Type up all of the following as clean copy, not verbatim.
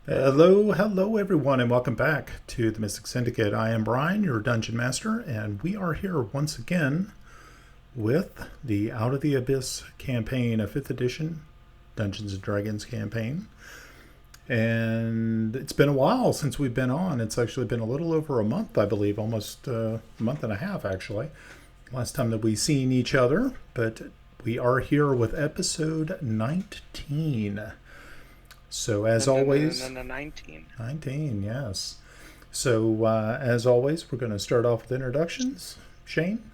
Hello everyone, and welcome back to the Mystic Syndicate. I am Brian, your Dungeon Master, and we are here once again with the Out of the Abyss campaign, a 5th edition Dungeons & Dragons campaign. And it's been a while since we've been on. It's actually been a little over a month, I believe, almost a month and a half, actually. Last time that we've seen each other, but we are here with episode 19. So as always... 19. 19, yes. So as always, we're going to start off with introductions. Shane?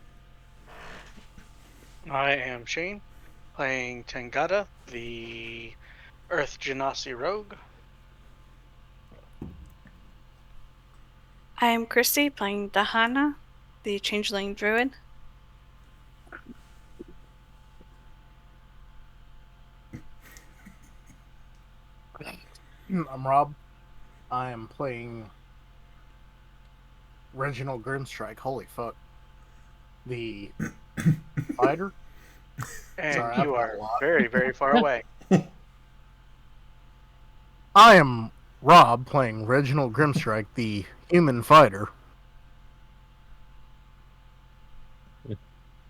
I am Shane, playing Tengata, the Earth Genasi Rogue. I am Christy, playing Dahana, the Changeling Druid. I'm Rob. I am playing Reginald Grimstrike. Holy fuck. The fighter? And Sorry, you are very, very far away. I am Rob, playing Reginald Grimstrike, the human fighter.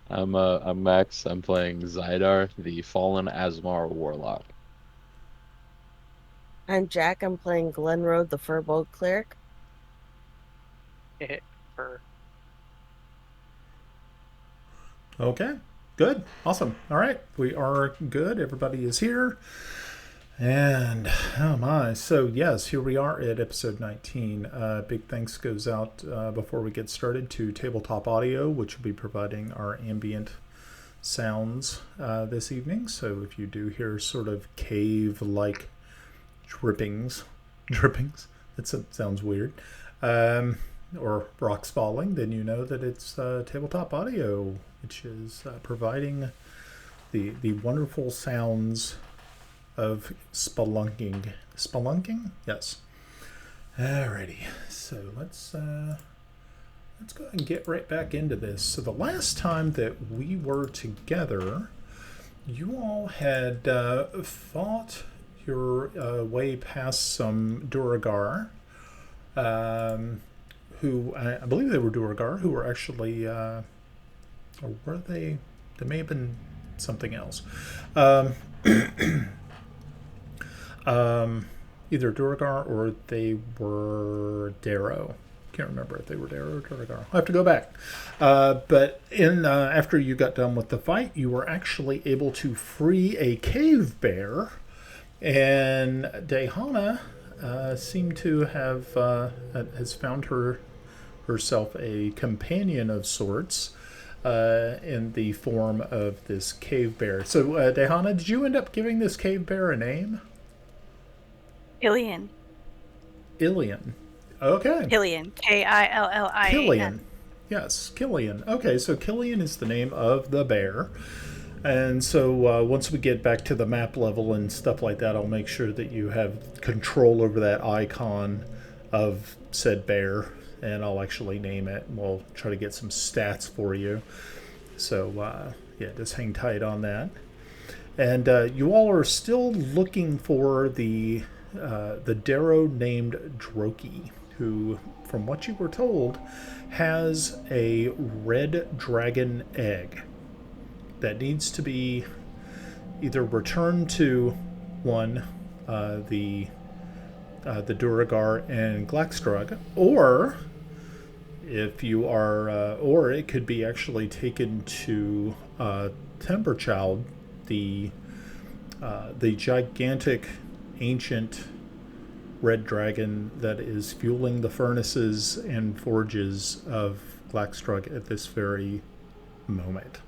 I'm Max. I'm playing Zydar, the fallen Asmar warlock. I'm Jack. I'm playing Glenroad, the Furbolg Cleric. Okay, good. Awesome. All right, we are good. Everybody is here. And, oh my. So, yes, here we are at episode 19. Big thanks goes out before we get started to Tabletop Audio, which will be providing our ambient sounds this evening. So if you do hear sort of cave-like drippings, that sounds weird, or rocks falling, then you know that it's Tabletop Audio, which is providing the wonderful sounds of spelunking. Spelunking? Yes. Alrighty. So let's go and get right back into this. So the last time that we were together, you all had fought your way past some Duragar, who I believe they were Duragar, who were actually, or were they? They may have been something else. Either Duragar or they were Derro. Can't remember if they were Derro or Duragar. I'll have to go back. But after you got done with the fight, you were actually able to free a cave bear. And Dahana seemed to have has found herself a companion of sorts in the form of this cave bear. So, Dahana, did you end up giving this cave bear a name? Killian. Ilian. Okay. Killian. K-I-L-L-I-A-N. Killian. Yes, Killian. Okay, so Killian is the name of the bear. And so once we get back to the map level and stuff like that, I'll make sure that you have control over that icon of said bear, and I'll actually name it. We'll try to get some stats for you. So, yeah, just hang tight on that. And you all are still looking for the Derro named Droki, who, from what you were told, has a red dragon egg that needs to be either returned to one, the Duragar and Glaxstrug, or if you are, or it could be actually taken to Timberchild, the gigantic ancient red dragon that is fueling the furnaces and forges of Glaxstrug at this very moment.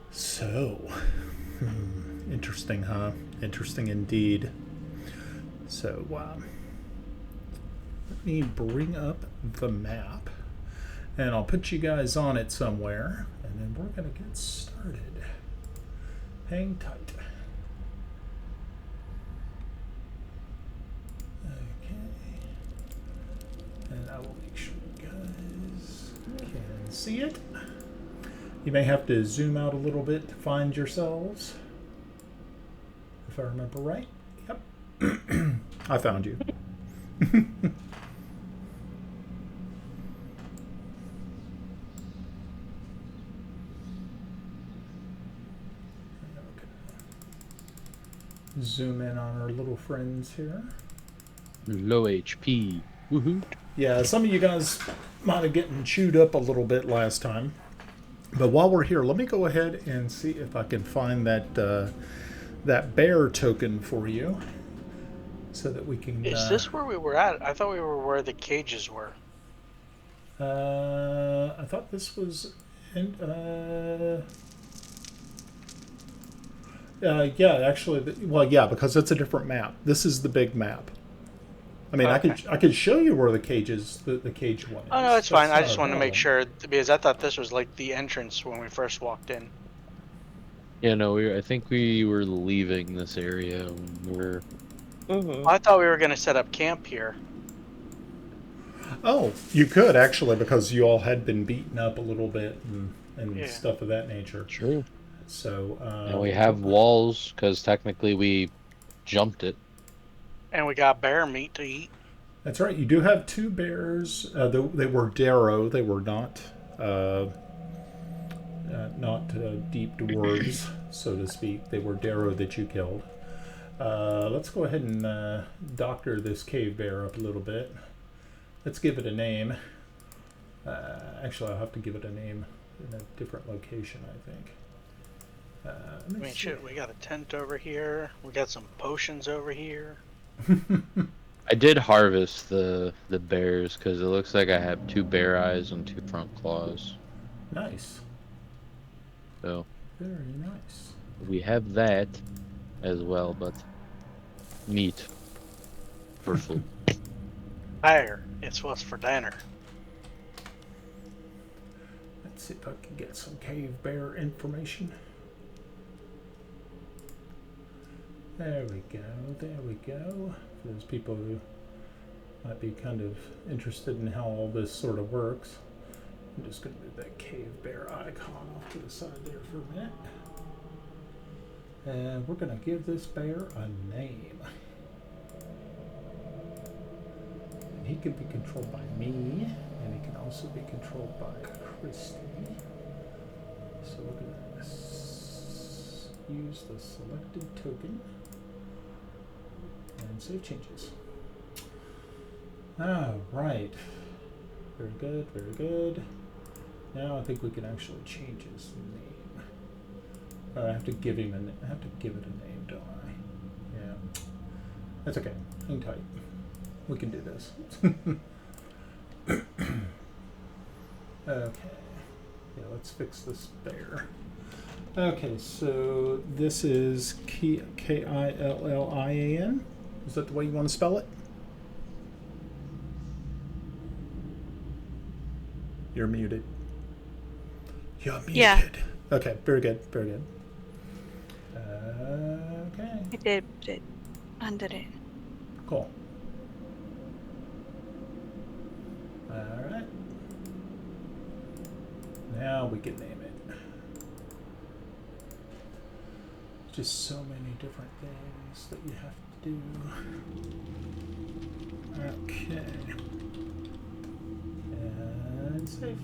So, interesting, huh? Interesting indeed. So, let me bring up the map, and I'll put you guys on it somewhere, and then we're going to get started. Hang tight. Okay. And I will make sure you guys can see it. You may have to zoom out a little bit to find yourselves, if I remember right. Yep. I found you. Zoom in on our little friends here. Low HP. Woohoo. Yeah, some of you guys might have gotten chewed up a little bit last time. But while we're here, let me go ahead and see if I can find that that bear token for you, so that we can. Is this where we were at? I thought we were where the cages were. I thought this was. Yeah, actually, well, yeah, because it's a different map. This is the big map. I mean, Okay. I could show you where the cage is, the cage one is. Oh no, it's fine. That's I not just a wanted to make problem. sure because I thought this was like the entrance when we first walked in. Yeah, no, I think we were leaving this area when we were. Mm-hmm. I thought we were gonna set up camp here. Oh, you could actually, because you all had been beaten up a little bit and Yeah. stuff of that nature. True. So. And we have walls because technically we jumped it. And we got bear meat to eat. That's right. You do have two bears. They were Derro. They were not deep dwarves, so to speak. They were Derro that you killed. Let's go ahead and doctor this cave bear up a little bit. Let's give it a name. Actually, I'll have to give it a name in a different location, I think. I mean, shit, we got a tent over here. We got some potions over here. I did harvest the bears because it looks like I have 2 bear eyes and 2 front claws. Nice. So Very nice. we have that as well, but meat for food. Fire. It's what's for dinner. Let's see if I can get some cave bear information. There we go. There we go. For those people who might be kind of interested in how all this sort of works, I'm just going to move that cave bear icon off to the side there for a minute. And we're going to give this bear a name. And he can be controlled by me, and he can also be controlled by Christy. So we're going to use the selected token and save changes. All right. Very good, very good. Now I think we can actually change his name. I have to give him I have to give it a name, don't I? Yeah. That's okay. Hang tight. We can do this. Okay. Yeah, let's fix this bear. Okay, so this is Killian. Is that the way you want to spell it? You're muted. You're muted. Yeah. Okay, very good, very good. Okay, I did it under it. cool. All right. Now we can name it. Just so many different things that you have to do. Okay. And save.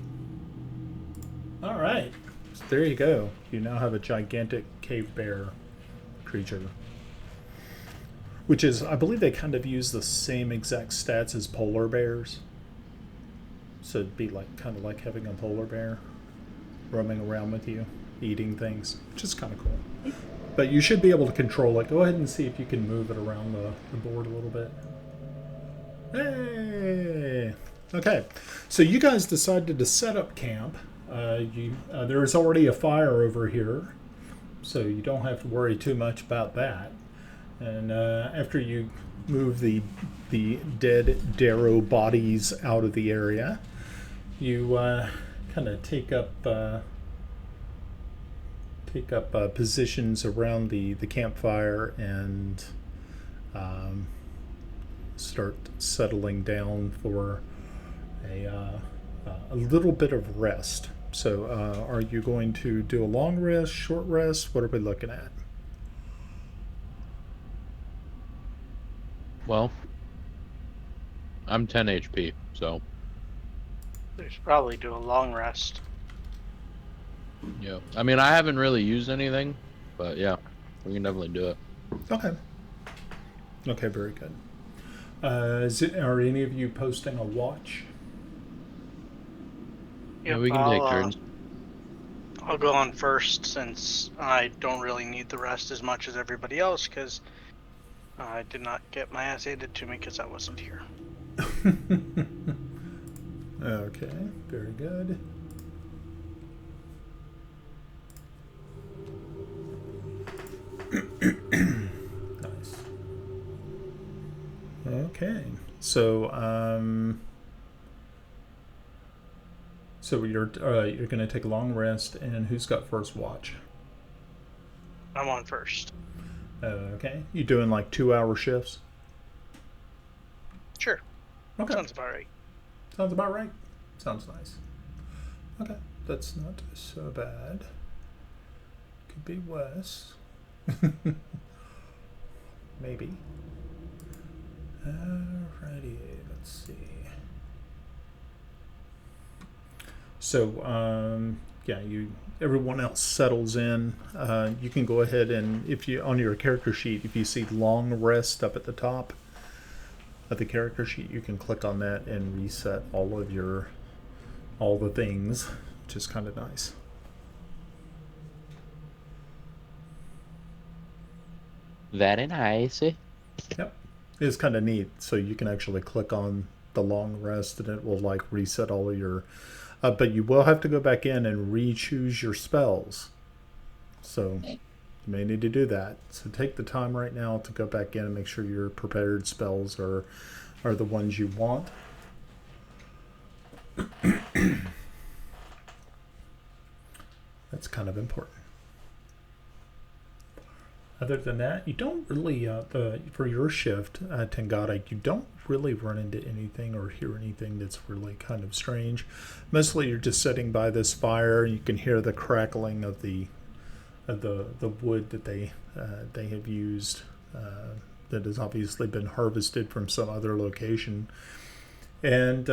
All right. So there you go. You now have a gigantic cave bear creature. Which is, I believe they kind of use the same exact stats as polar bears. So it'd be like kind of like having a polar bear roaming around with you, eating things, which is kind of cool. But you should be able to control it. Go ahead and see if you can move it around the board a little bit. Hey! Okay, so you guys decided to set up camp. There is already a fire over here, so you don't have to worry too much about that. And after you move the dead Derro bodies out of the area, you kind of take up positions around the campfire and start settling down for a little bit of rest. So are you going to do a long rest, short rest? What are we looking at? Well, I'm 10 HP, so We should probably do a long rest. yeah. I mean, I haven't really used anything, but yeah, we can definitely do it. Okay. Okay, very good. Are any of you posting a watch? Yeah, Yep, we can take turns. I'll go on first since I don't really need the rest as much as everybody else because I did not get my ass handed to me because I wasn't here. Okay, very good. Nice. Okay, so you're going to take a long rest, and who's got first watch? I'm on first. Okay, you doing like 2-hour shifts? Sure. Okay, Sounds about right. sounds about right. Sounds nice. Okay, that's not so bad. Could be worse. Maybe. Alrighty, let's see. So, yeah, everyone else settles in. You can go ahead and, if you on your character sheet, if you see long rest up at the top of the character sheet, you can click on that and reset all the things, which is kind of nice. Very nice. Yep, it's kind of neat. So you can actually click on the long rest, and it will like reset all of your. But you will have to go back in and re-choose your spells. So you may need to do that. So take the time right now to go back in and make sure your prepared spells are the ones you want. That's kind of important. Other than that, you don't really, for your shift, Tangata, you don't really run into anything or hear anything that's really kind of strange. Mostly you're just sitting by this fire. You can hear the crackling of the wood that they have used, that has obviously been harvested from some other location. And,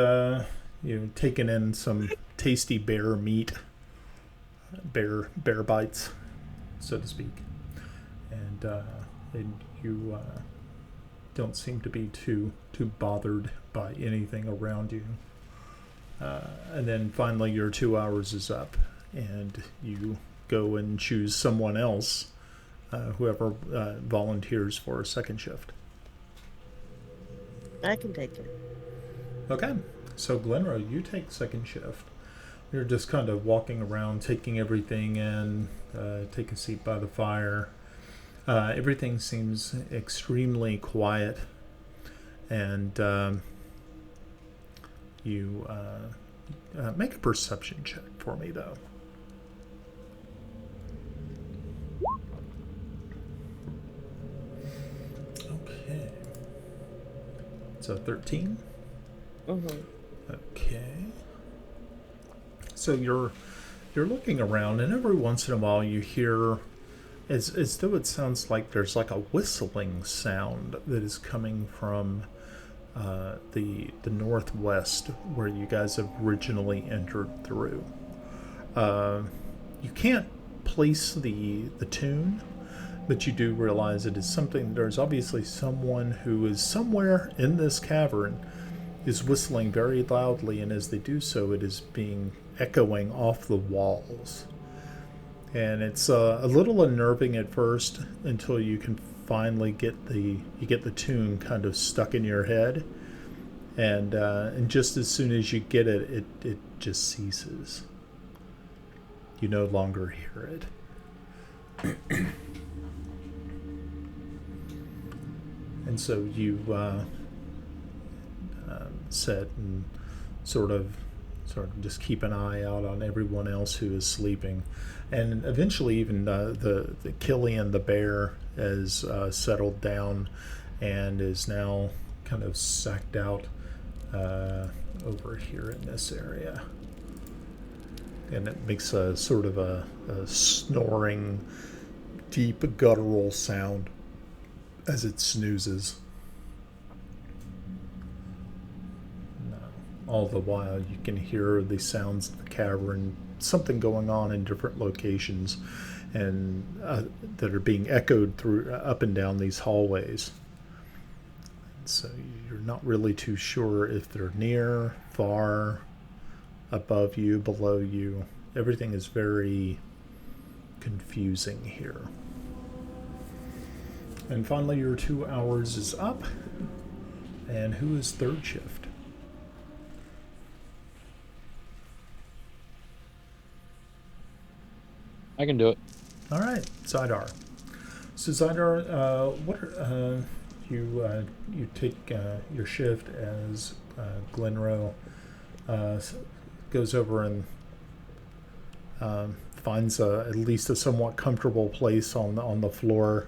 taking in some tasty bear meat, bear bites, so to speak. And you don't seem to be too bothered by anything around you. And then finally your 2 hours is up, and you go and choose someone else, whoever volunteers for a second shift. I can take it. Okay, so Glenro, you take second shift. You're just kind of walking around, taking everything in, take a seat by the fire. Everything seems extremely quiet, and you make a perception check for me, though. Okay. So 13? Mm-hmm. Okay. So you're looking around, and every once in a while you hear, as though it sounds like there's like a whistling sound that is coming from the northwest, where you guys have originally entered through. You can't place the tune, but you do realize it is something. There's obviously someone who is somewhere in this cavern is whistling very loudly, and as they do so, it is being echoing off the walls. And it's a little unnerving at first until you can finally get the tune kind of stuck in your head, and just as soon as you get it just ceases. You no longer hear it. And so you sit and sort of just keep an eye out on everyone else who is sleeping, and eventually even the Killian the bear has settled down and is now kind of sacked out over here in this area, and it makes a sort of a snoring, deep guttural sound as it snoozes. all the while you can hear the sounds of the cavern, something going on in different locations, and that are being echoed through up and down these hallways. So you're not really too sure if they're near, far, above you, below you. Everything is very confusing here. And finally, your 2 hours is up. And who is third shift? I can do it. All right, Zydar. So Zydar, what are, you take your shift as Glenroe goes over and finds at least a somewhat comfortable place on the floor.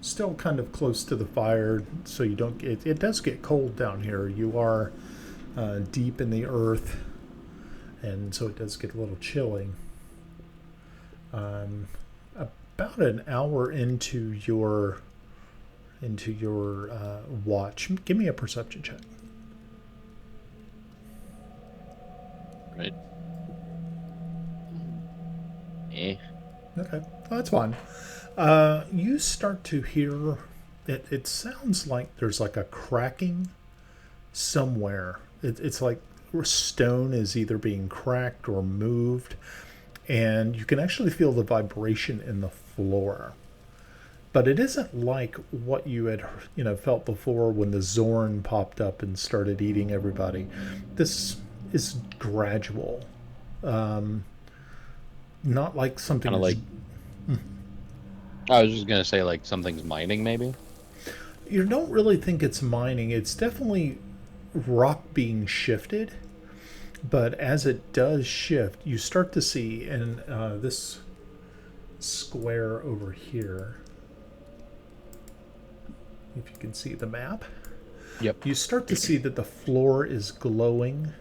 Still kind of close to the fire, so you don't. It does get cold down here. You are deep in the earth, and so it does get a little chilly. About an hour into your watch, give me a perception check. Right. Eh. Okay, well, that's fine. You start to hear it sounds like there's like a cracking somewhere. It's like stone is either being cracked or moved, and you can actually feel the vibration in the floor. But it isn't like what you had felt before when the Zorn popped up and started eating everybody. This is gradual. Not like something Kind of like. I was just gonna say like something's mining, maybe. You don't really think it's mining. It's definitely rock being shifted. But as it does shift, you start to see in this square over here, if you can see the map. Yep. You start to see that the floor is glowing,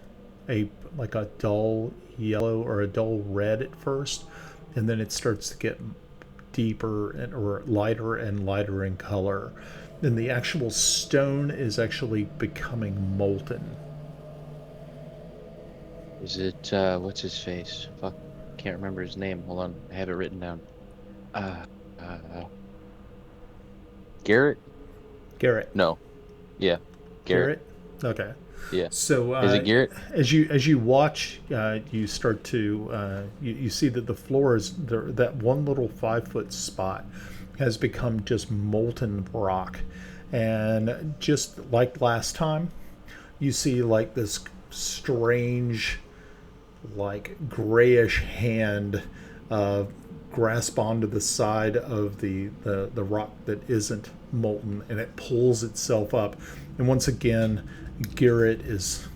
like a dull yellow or a dull red at first, and then it starts to get deeper or lighter and lighter in color. Then the actual stone is actually becoming molten. Is it what's his face? Fuck, can't remember his name. Hold on, I have it written down. Garrett? Garrett. No. Yeah. Garrett. Okay. Yeah. So is it Garrett? As you watch, you start to you see that the floor is there, that one little 5-foot spot has become just molten rock, and just like last time, you see like this strange, like grayish hand grasp onto the side of the rock that isn't molten, and it pulls itself up, and once again Garrett is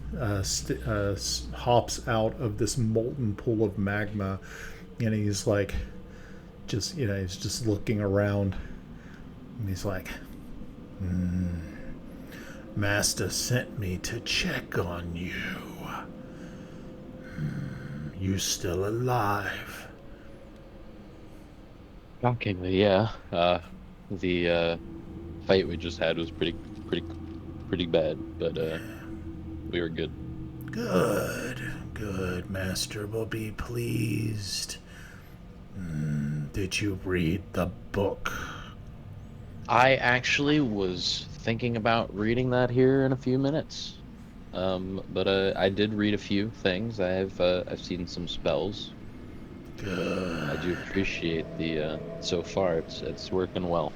hops out of this molten pool of magma, and he's like he's just looking around, and he's like, Master sent me to check on you. You still alive? Shockingly, yeah. The fight we just had was pretty bad, but we were good. Good. Master will be pleased. Did you read the book? I actually was thinking about reading that here in a few minutes. But I did read a few things. I've seen some spells. Good. I do appreciate the so far it's working well.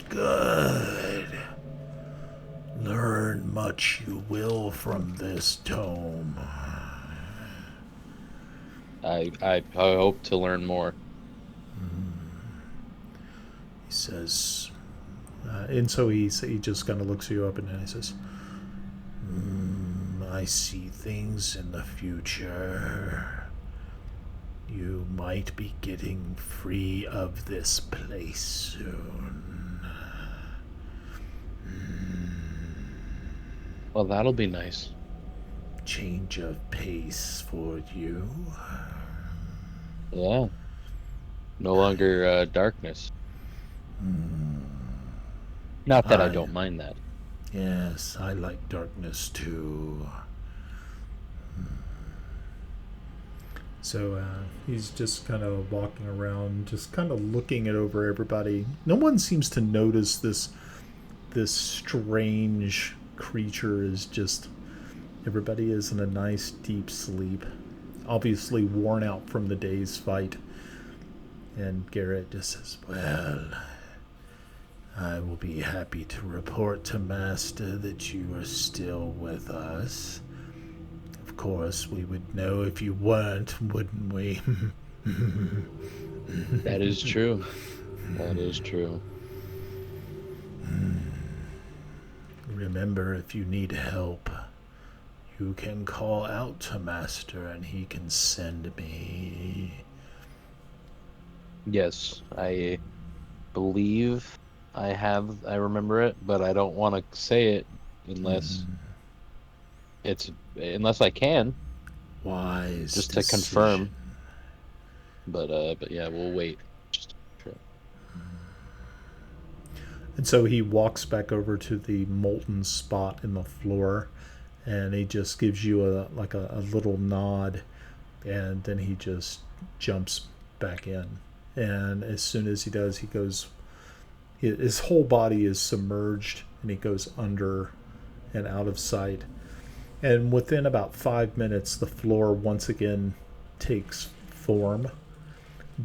Good. Learn much you will from this tome. I hope to learn more. He says, and so he just kind of looks you up and he says, I see things in the future. You might be getting free of this place soon. Well, that'll be nice. Change of pace for you. Yeah. No longer darkness. Not that I don't mind that. Yes, I like darkness too. So he's just kind of walking around, just kind of looking it over everybody. No one seems to notice this strange creature is just... Everybody is in a nice deep sleep, obviously worn out from the day's fight. And Garrett just says, "Well, I will be happy to report to Master that you are still with us. Of course, we would know if you weren't, wouldn't we?" That is true. That is true. "Remember, if you need help, you can call out to Master and he can send me." Yes, I believe I remember it, but I don't want to say it unless unless I can, Wise just to decision. confirm. But yeah, we'll wait. Just sure. And so he walks back over to the molten spot in the floor, and he just gives you a little nod, and then he just jumps back in. And as soon as he does, he goes... His whole body is submerged, and he goes under and out of sight. And within about 5 minutes, the floor once again takes form.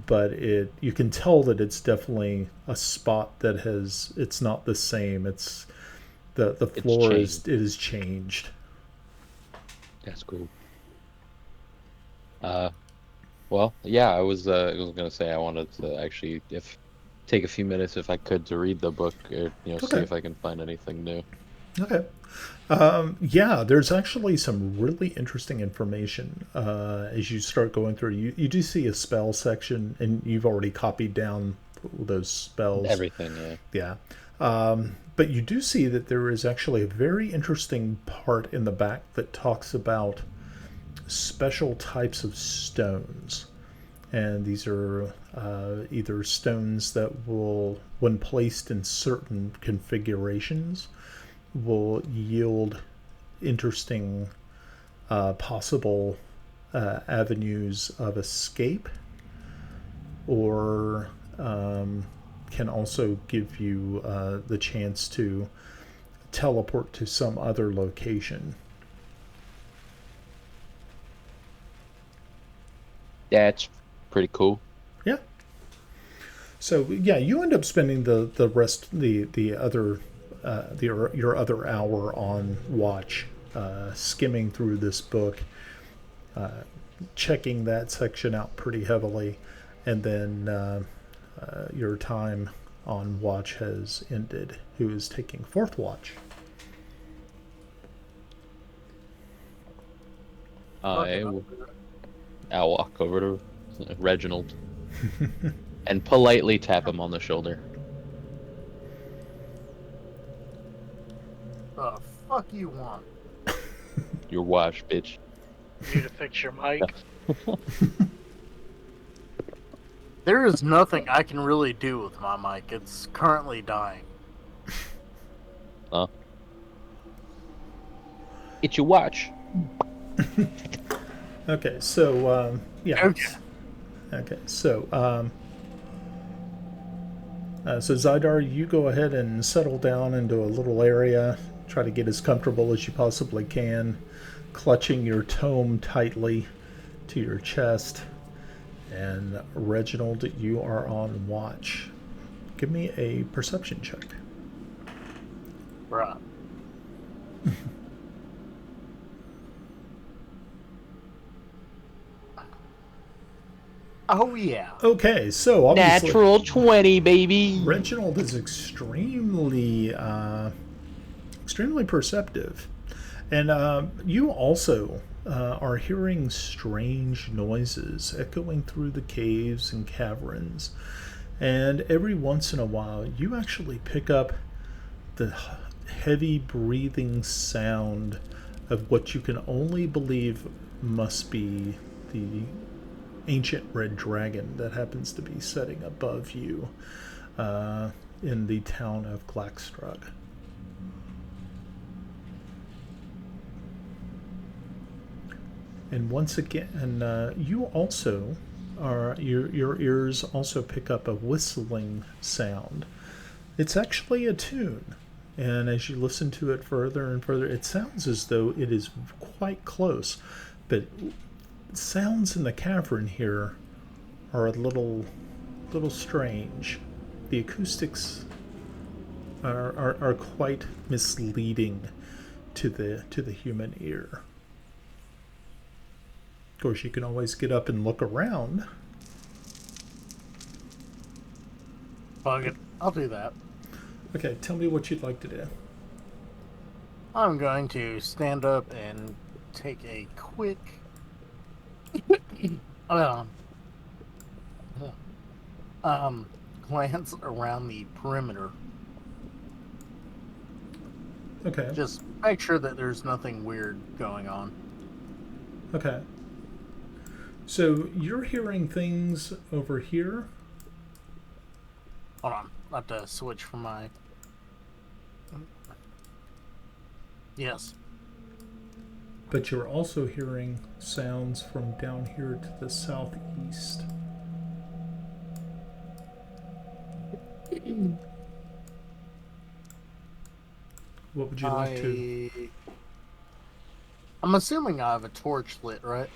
But you can tell that it's definitely a spot that has... It's not the same. It's the floor is changed. That's cool. Well, yeah, I was gonna say I wanted to actually take a few minutes if I could to read the book, or see if I can find anything new. Okay. Yeah, there's actually some really interesting information as you start going through. You do see a spell section, and you've already copied down those spells. Everything, yeah. Yeah. But you do see that there is actually a very interesting part in the back that talks about special types of stones. And these are either stones that will, when placed in certain configurations, will yield interesting possible avenues of escape, or can also give you the chance to teleport to some other location. That's pretty cool. Yeah. So yeah, you end up spending the rest your other hour on watch, skimming through this book, checking that section out pretty heavily, and then your time on watch has ended. Who is taking fourth watch? I'll walk over to Reginald and politely tap him on the shoulder. The fuck you want? Your watch, bitch. You to fix your mic. There is nothing I can really do with my mic. It's currently dying. Huh? It's your watch. Okay, so yeah. Okay. So Zydar, you go ahead and settle down into a little area. Try to get as comfortable as you possibly can, clutching your tome tightly to your chest. And Reginald, you are on watch. Give me a perception check. Bruh. Oh yeah. Okay, so obviously Natural 20, baby. Reginald is extremely perceptive, and you also are hearing strange noises echoing through the caves and caverns, and every once in a while you actually pick up the heavy breathing sound of what you can only believe must be the ancient red dragon that happens to be setting above you in the town of Glackstrug. And once again, you also your ears also pick up a whistling sound. It's actually a tune, and as you listen to it further and further, it sounds as though it is quite close, but sounds in the cavern here are a little strange. The acoustics are quite misleading to the human ear. Of course, you can always get up and look around. Fuck it. I'll do that. Okay, tell me what you'd like to do. I'm going to stand up and take a quick glance around the perimeter. Okay. Just make sure that there's nothing weird going on. Okay. So you're hearing things over here. Hold on. I have to switch from my... Yes. But you're also hearing sounds from down here to the southeast. What would you like to... I'm assuming I have a torch lit, right?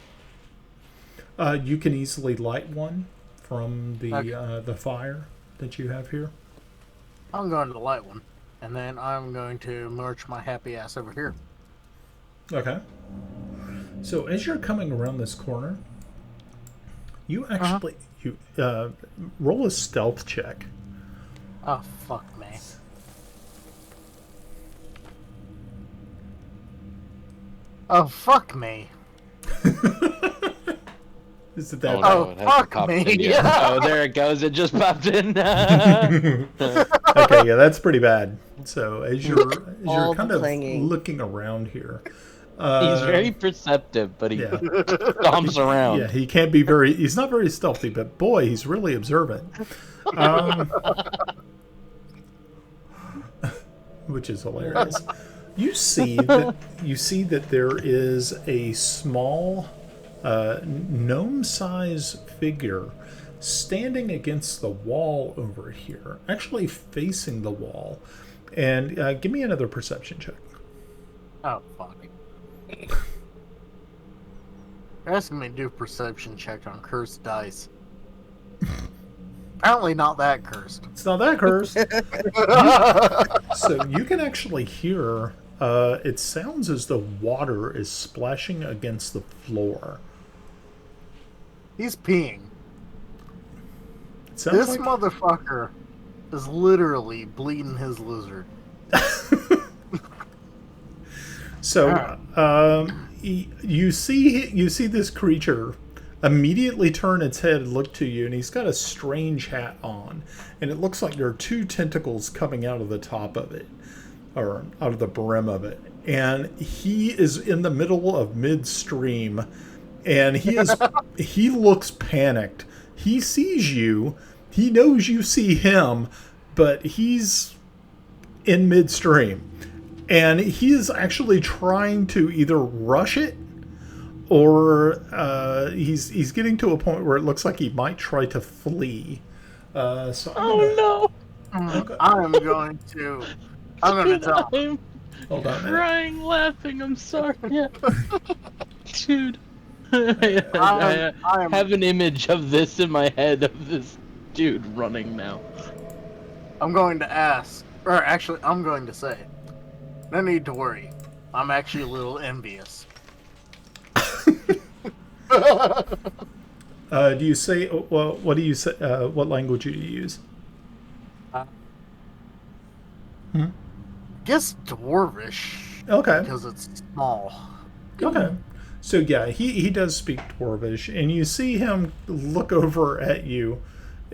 You can easily light one from the fire that you have here. I'm going to light one. And then I'm going to march my happy ass over here. Okay. So as you're coming around this corner, you actually you roll a stealth check. Oh, fuck me. Oh, fuck me. Is it that? Oh, no, it hasn't fuck popped me. in yet. Oh, there it goes. It just popped in. Okay, yeah, that's pretty bad. So as you're All kind the of clanging. looking around here, He's very perceptive, but he yeah. stomps around. Yeah, he can't be very. He's not very stealthy, but boy, he's really observant. Which is hilarious. You see that there is a small gnome-size figure standing against the wall over here, actually facing the wall. And give me another perception check. Oh, fuck. You're asking me to do a perception check on cursed dice. Apparently not that cursed. It's not that cursed. So you can actually hear, it sounds as though water is splashing against the floor. He's peeing. It sounds This like, motherfucker is literally bleeding his lizard. so you see this creature immediately turn its head and look to you, and he's got a strange hat on, and it looks like there are two tentacles coming out of the top of it, or out of the brim of it, and he is in the middle of midstream, and he looks panicked. He sees you, he knows you see him, but he's in midstream, and he is actually trying to either rush it, or he's getting to a point where it looks like he might try to flee. So No! I'm going to tell him. Hold on a minute. Crying, laughing. I'm sorry. Yeah. Dude. I have an image of this in my head of this dude running now. I'm going to ask, or actually, I'm going to say, no need to worry. I'm actually a little envious. Do you say? Well, what do you say? What language do you use? Guess Dwarvish. Okay. Because it's small. Okay. So yeah, he does speak Dwarvish, and you see him look over at you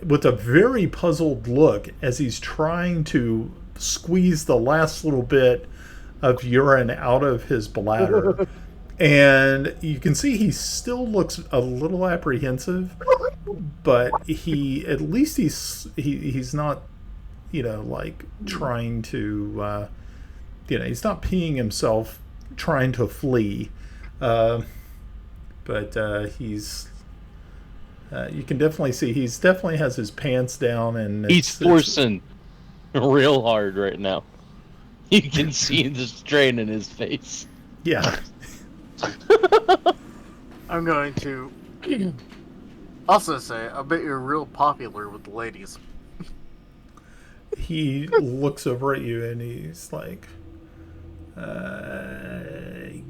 with a very puzzled look as he's trying to squeeze the last little bit of urine out of his bladder. And you can see he still looks a little apprehensive, but at least he's not, like trying to, he's not peeing himself trying to flee. but he's. You can definitely see he's definitely has his pants down, and He's forcing real hard right now. You can see the strain in his face. Yeah. I'm going to also say, I bet you're real popular with the ladies. He looks over at you and he's like,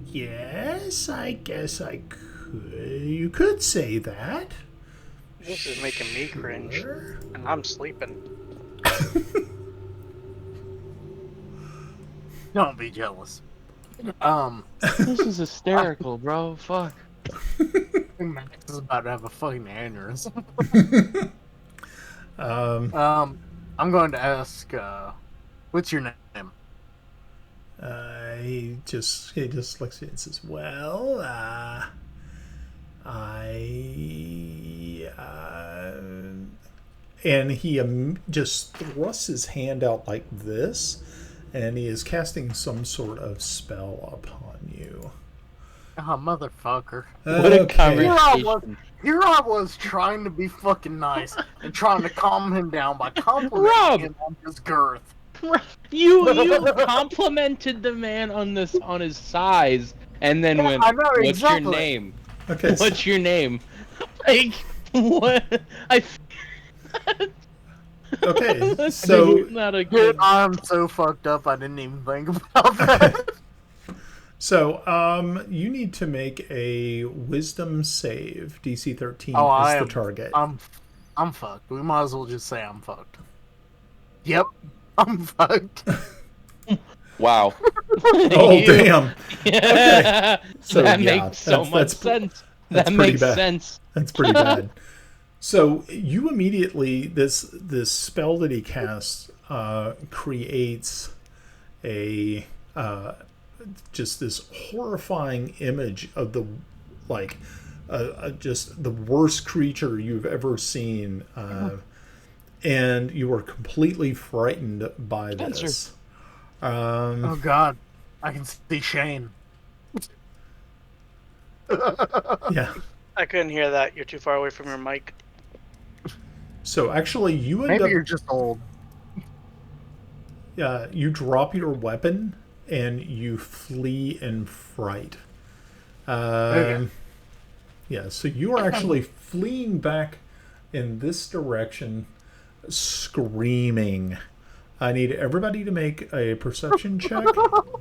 yes, I guess I could. You could say that. This is making me cringe, Sure. and I'm sleeping. Don't be jealous. This is hysterical, bro. Fuck. Max is about to have a fucking aneurysm. I'm going to ask, what's your name? He just looks at you and says, well, and he just thrusts his hand out like this, and he is casting some sort of spell upon you. Oh, motherfucker. What a Okay. Here I was trying to be fucking nice and trying to calm him down by complimenting Rob! him on his girth. You complimented the man on his size, and then went, I know, "What's exactly. your name? Okay. What's your name?" Like what? Okay. So not a Dude, good. I'm so fucked up I didn't even think about that. So, you need to make a wisdom save. DC 13 Oh, is I the am. target. I'm fucked. We might as well just say I'm fucked. Yep, I'm fucked. Wow. Oh, damn. Okay. So, that yeah, makes so much sense. that's That pretty makes bad. sense. That's pretty bad. So you immediately this spell that he casts creates a just this horrifying image of the just the worst creature you've ever seen, and you are completely frightened by this. Oh god, I can see Shane. Yeah. I couldn't hear that. You're too far away from your mic. So actually, you end Maybe up you're just old. you drop your weapon and you flee in fright. Okay. Yeah, so you are actually fleeing back in this direction, screaming. I need everybody to make a perception check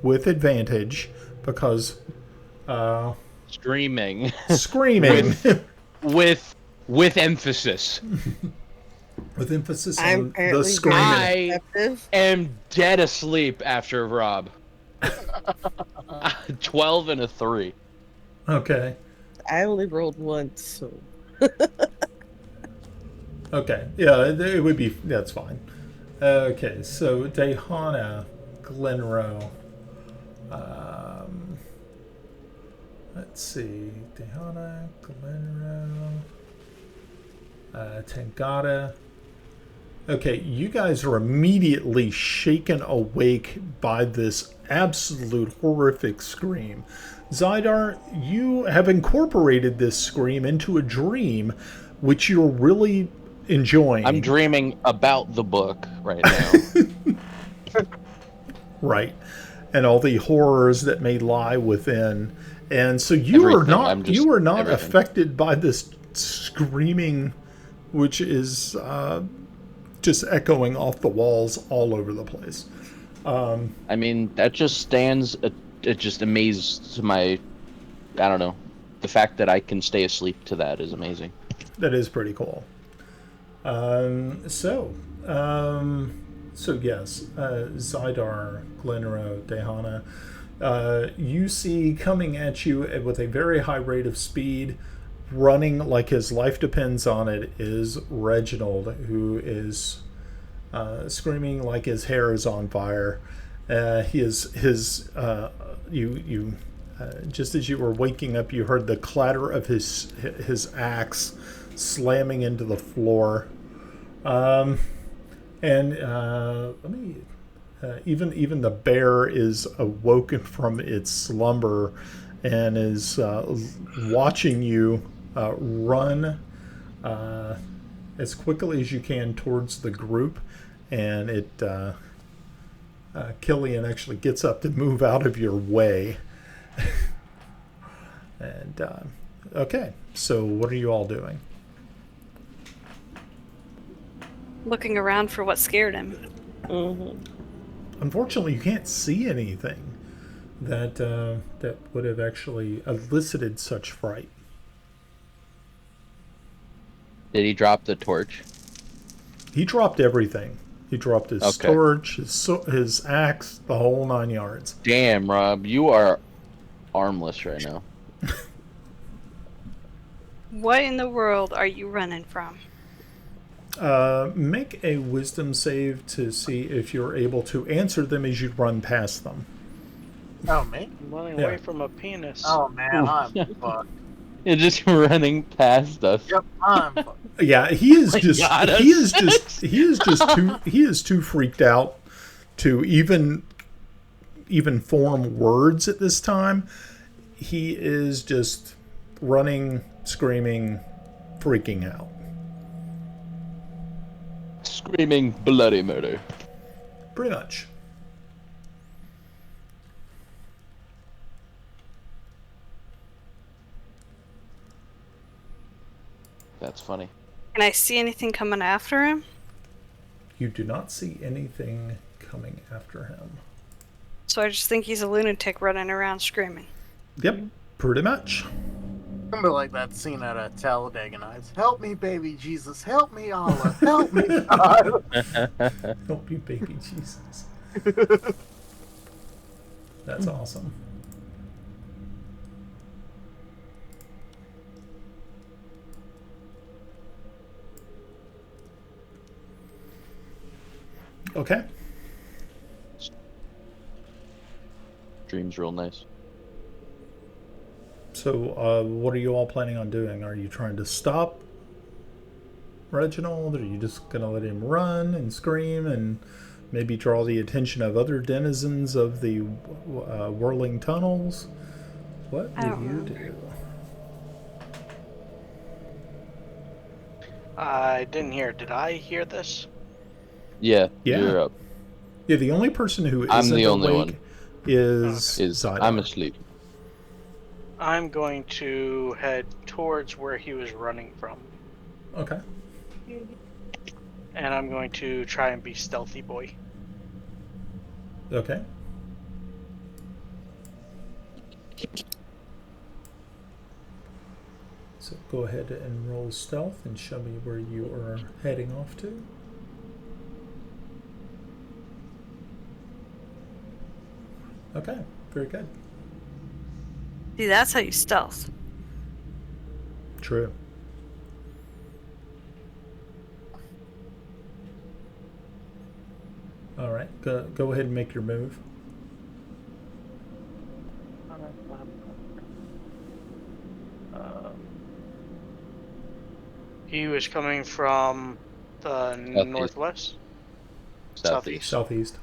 with advantage because Screaming. screaming with emphasis. with emphasis I'm on the apparently screaming. I Perceptive. am dead asleep after Rob. 12 and a 3. Okay. I only rolled once, so Okay. Yeah, it would be. That's fine. Okay, so Dehana, Glenroe. Let's see. Dehana, Glenroe, Tangata. Okay, you guys are immediately shaken awake by this absolute horrific scream. Zydar, you have incorporated this scream into a dream, which you're really enjoying. I'm dreaming about the book right now. Right. And all the horrors that may lie within. And so you are not everything. affected by this screaming, which is just echoing off the walls all over the place. I mean, that just stands, it just amazed to my, I don't know, the fact that I can stay asleep to that is amazing. That is pretty cool. So yes, Zydar, Glenroe, Dehana, you see coming at you with a very high rate of speed, running like his life depends on it, is Reginald, who is screaming like his hair is on fire. Just as you were waking up, you heard the clatter of his axe slamming into the floor. Even the bear is awoken from its slumber and is watching you run as quickly as you can towards the group, and Killian actually gets up to move out of your way. And okay, so what are you all doing? Looking around for what scared him. Mm-hmm. Unfortunately, you can't see anything that that would have actually elicited such fright. Did he drop the torch? He dropped everything. He dropped his Okay. torch, his axe, the whole 9 yards. Damn, Rob, you are armless right now. What in the world are you running from? Make a wisdom save to see if you're able to answer them as you run past them. Oh, me? I'm running Yeah. away from a penis. Oh, man, I'm fucked. You're just running past us. Yep, I'm fucked. Yeah, he is My just God, he is too freaked out to even form words at this time. He is just running, screaming, freaking out. Screaming bloody murder. Pretty much. That's funny. Can I see anything coming after him? You do not see anything coming after him. So I just think he's a lunatic running around screaming. Yep, pretty much. I'm gonna be like that scene out of Talladega Nights. Help me, baby Jesus. Help me, Allah. Help me, God. Help you, baby Jesus. That's awesome. Okay. Dream's real nice. So, what are you all planning on doing? Are you trying to stop Reginald? Or are you just going to let him run and scream and maybe draw the attention of other denizens of the whirling tunnels? What I will don't you know. do? I didn't hear. Did I hear this? Yeah, Yeah. you're up. Yeah, the only person who isn't I'm the only awake one. is I'm Zidar. asleep. I'm going to head towards where he was running from. Okay. And I'm going to try and be stealthy boy. Okay. So go ahead and roll stealth and show me where you are heading off to. Okay, very good. See, that's how you stealth. True. All right, go ahead and make your move. He was coming from the northwest? Southeast. Southeast.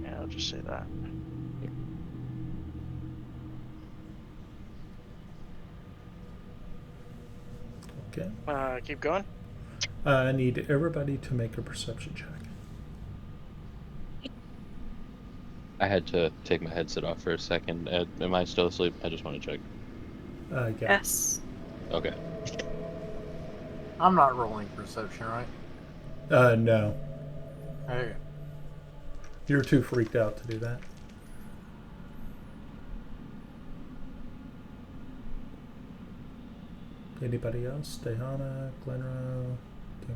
Yeah, I'll just say that. Okay. Keep going. I need everybody to make a perception check. I had to take my headset off for a second. Am I still asleep? I just want to check. Yeah. Yes. Okay. I'm not rolling perception, right? No. Okay. You're too freaked out to do that. Anybody else? Dehana, Glenro?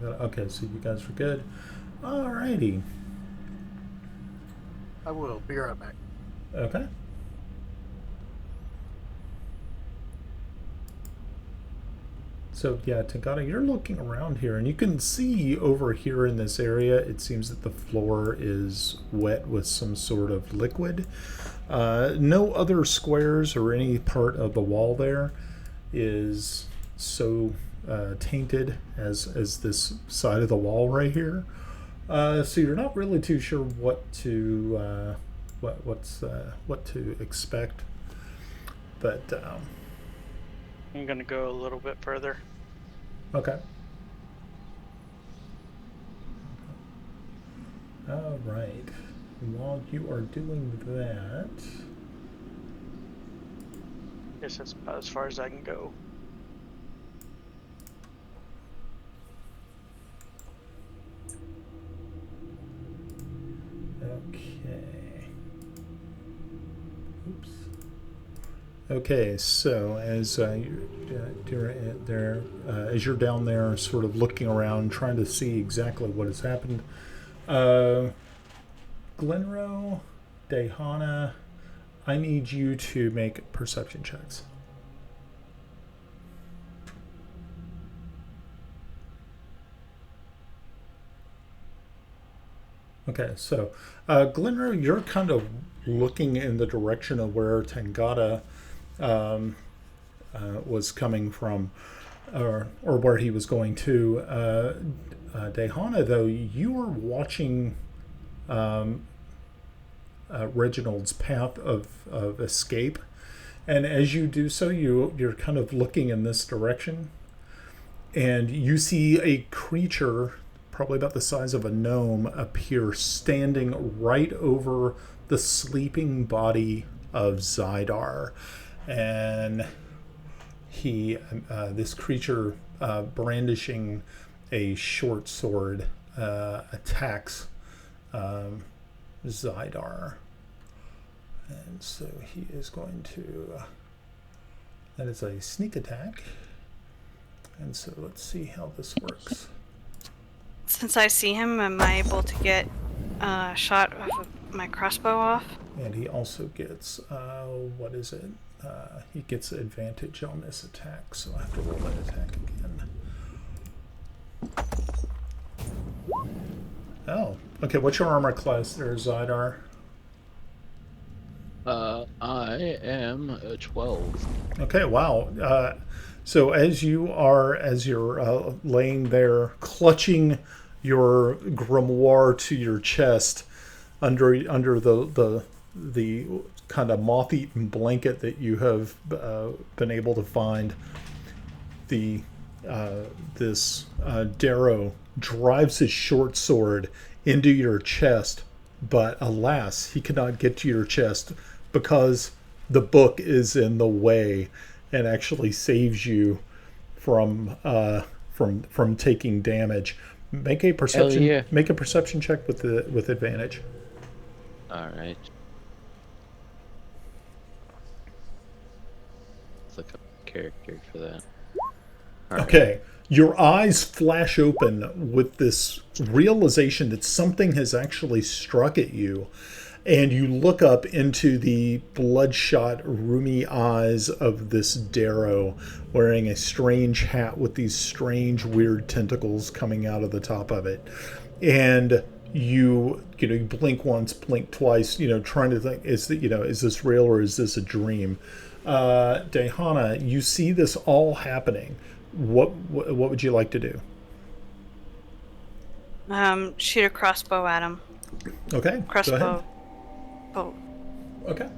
Okay, so you guys are good. Alrighty. I will. Be right back. Okay. So yeah, Tagata, you're looking around here, and you can see over here in this area, it seems that the floor is wet with some sort of liquid. No other squares or any part of the wall there is so tainted as this side of the wall right here. So you're not really too sure what to what to expect, but I'm gonna go a little bit further. okay. All right. While you are doing that, Guess that's about as far as I can go. okay. Oops. Okay, so as as you're down there, sort of looking around, trying to see exactly what has happened, Glenro, Dehana, I need you to make perception checks. Okay, so Glenro, you're kind of looking in the direction of where Tangata was coming from, or where he was going to. Dehana, though, you are watching Reginald's path of escape, and as you do so, you're kind of looking in this direction, and you see a creature probably about the size of a gnome appear standing right over the sleeping body of Zydar, and this creature brandishing a short sword attacks Zydar, and so he is going to that is a sneak attack, and so let's see how this works. Since I see him, am I able to get a shot of my crossbow off? And he also gets what is it? He gets advantage on this attack, so I have to roll that attack again. Oh, okay. What's your armor class there, Zydar? I am a 12. Okay, wow. So as you're laying there, clutching your grimoire to your chest, under the kind of moth-eaten blanket that you have been able to find, this Derro drives his short sword into your chest, but alas, he cannot get to your chest because the book is in the way, and actually saves you from taking damage. Make a perception check with advantage. All right. Let's look up a character for that. All okay. Right. Your eyes flash open with this realization that something has actually struck at you, and you look up into the bloodshot, roomy eyes of this Derro, wearing a strange hat with these strange, weird tentacles coming out of the top of it. And you blink once, blink twice, trying to think, is this real or is this a dream? Dehana, you see this all happening. What would you like to do? Shoot a crossbow at him. Okay. Crossbow. Bow. Okay.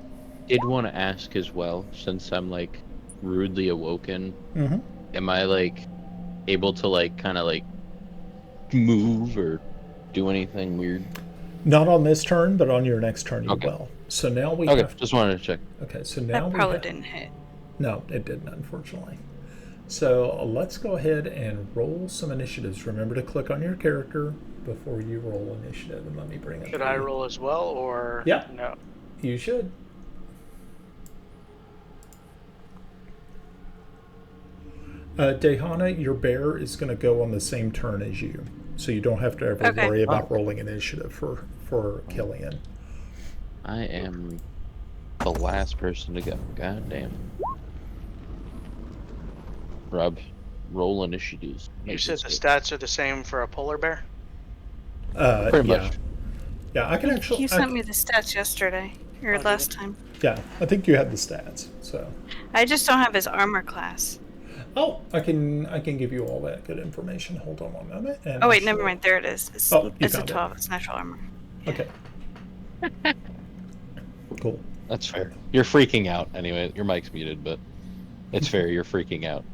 Did want to ask as well, since I'm like rudely awoken, mm-hmm. Am I like able to like kind of like move or do anything weird? Not on this turn, but on your next turn you okay. will. So now we just wanted to check. Okay, so now that probably didn't hit. No, it didn't, unfortunately. So let's go ahead and roll some initiatives. Remember to click on your character before you roll initiative, and let me bring it. Should I roll as well, or yeah? No. You should. Dehana, your bear is going to go on the same turn as you, so you don't have to ever worry about rolling initiative for Killian. I am the last person to go. God damn. Rob, roll initiatives. You said the stats are the same for a polar bear? Pretty much. Yeah, I can actually... He sent me the stats yesterday, or last time. Yeah, I think you had the stats, so... I just don't have his armor class. Oh, I can give you all that good information. Hold on one moment. And Oh wait, never mind. There it is. It's, Oh, you it's a found it. 12. It's natural armor. Yeah. Okay. Cool. That's fair. You're freaking out anyway. Your mic's muted, but it's fair. You're freaking out.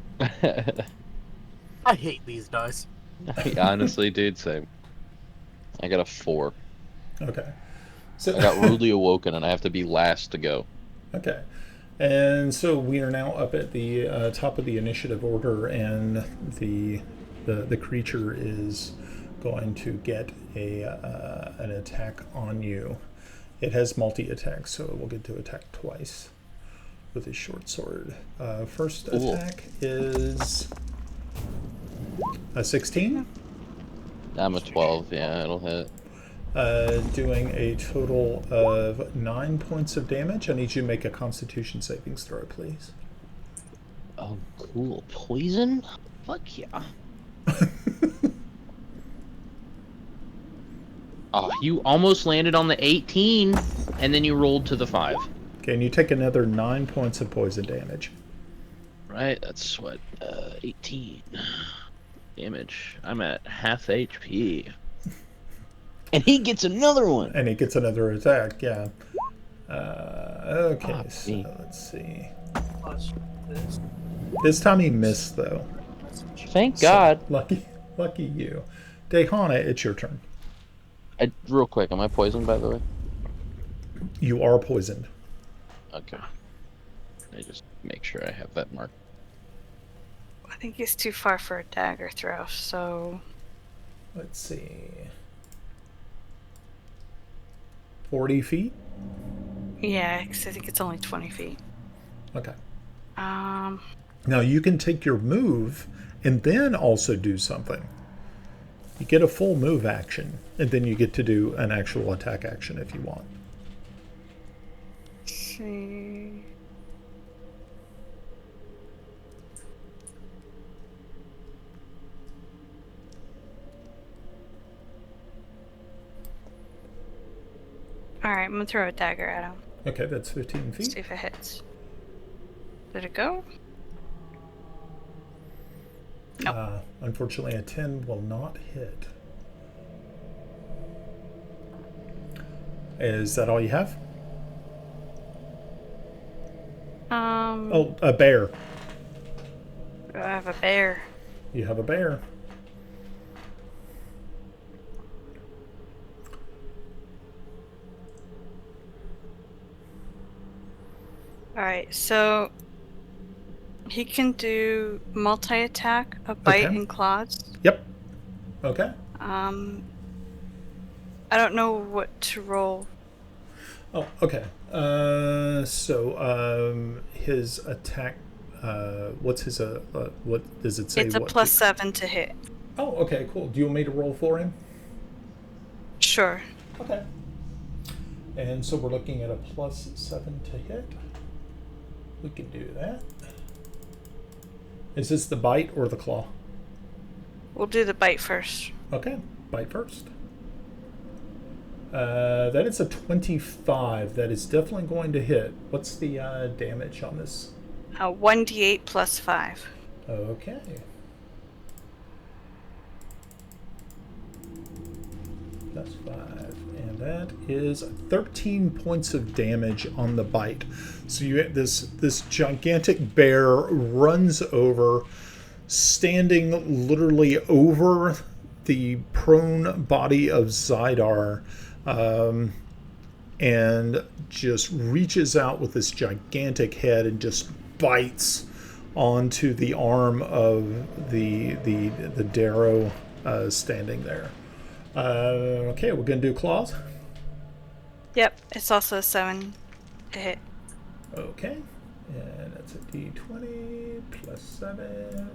I hate these dice. Honestly, dude, same. I got a 4. Okay. So I got rudely awoken, and I have to be last to go. Okay. And so we are now up at the top of the initiative order, and the creature is going to get an attack on you. It has multi-attack, so it will get to attack twice with his short sword. First Cool. attack is a 16. I'm a 12. Yeah, it'll hit. Doing a total of 9 points of damage. I need you to make a Constitution savings throw, please. Oh, cool. Poison? Fuck yeah. Oh, you almost landed on the 18, and then you rolled to the 5. Okay, and you take another 9 points of poison damage. Right, that's what, 18 damage. I'm at half HP. And he gets another one. And he gets another attack, yeah. Okay, so me. let's see. This time he missed, though. Thank God. So, lucky you. Dehana, it's your turn. Real quick, am I poisoned, by the way? You are poisoned. Okay. I just make sure I have that marked. I think he's too far for a dagger throw, so Let's see. 40 feet? yeah, 'cause I think it's only 20 feet. Okay. Um, Now you can take your move and then also do something. You get a full move action, and then you get to do an actual attack action if you want. let's see. Alright, I'm gonna throw a dagger at him. Okay, that's 15 See feet. if it hits. Did it go? Nope. Unfortunately, a 10 will not hit. Is that all you have? Oh, a bear. I have a bear. You have a bear. Alright, so he can do multi-attack, a bite, Okay. and claws. Yep. Okay. I don't know what to roll. Oh, okay. His attack. What's his what does it say? It's a what +7 to hit. Oh, okay, cool. Do you want me to roll for him? Sure. Okay. And so we're looking at a +7 to hit. We can do that. Is this the bite or the claw? We'll do the bite first. Okay, bite first. That is a 25. That is definitely going to hit. What's the damage on this? 1d8 +5. Okay. +5. And that is 13 points of damage on the bite. So you get this gigantic bear runs over, standing literally over the prone body of Zydar, and just reaches out with this gigantic head and just bites onto the arm of the Derro standing there. Okay, we're gonna do claws. Yep, it's also a 7 to hit. Okay, and that's a d20 +7.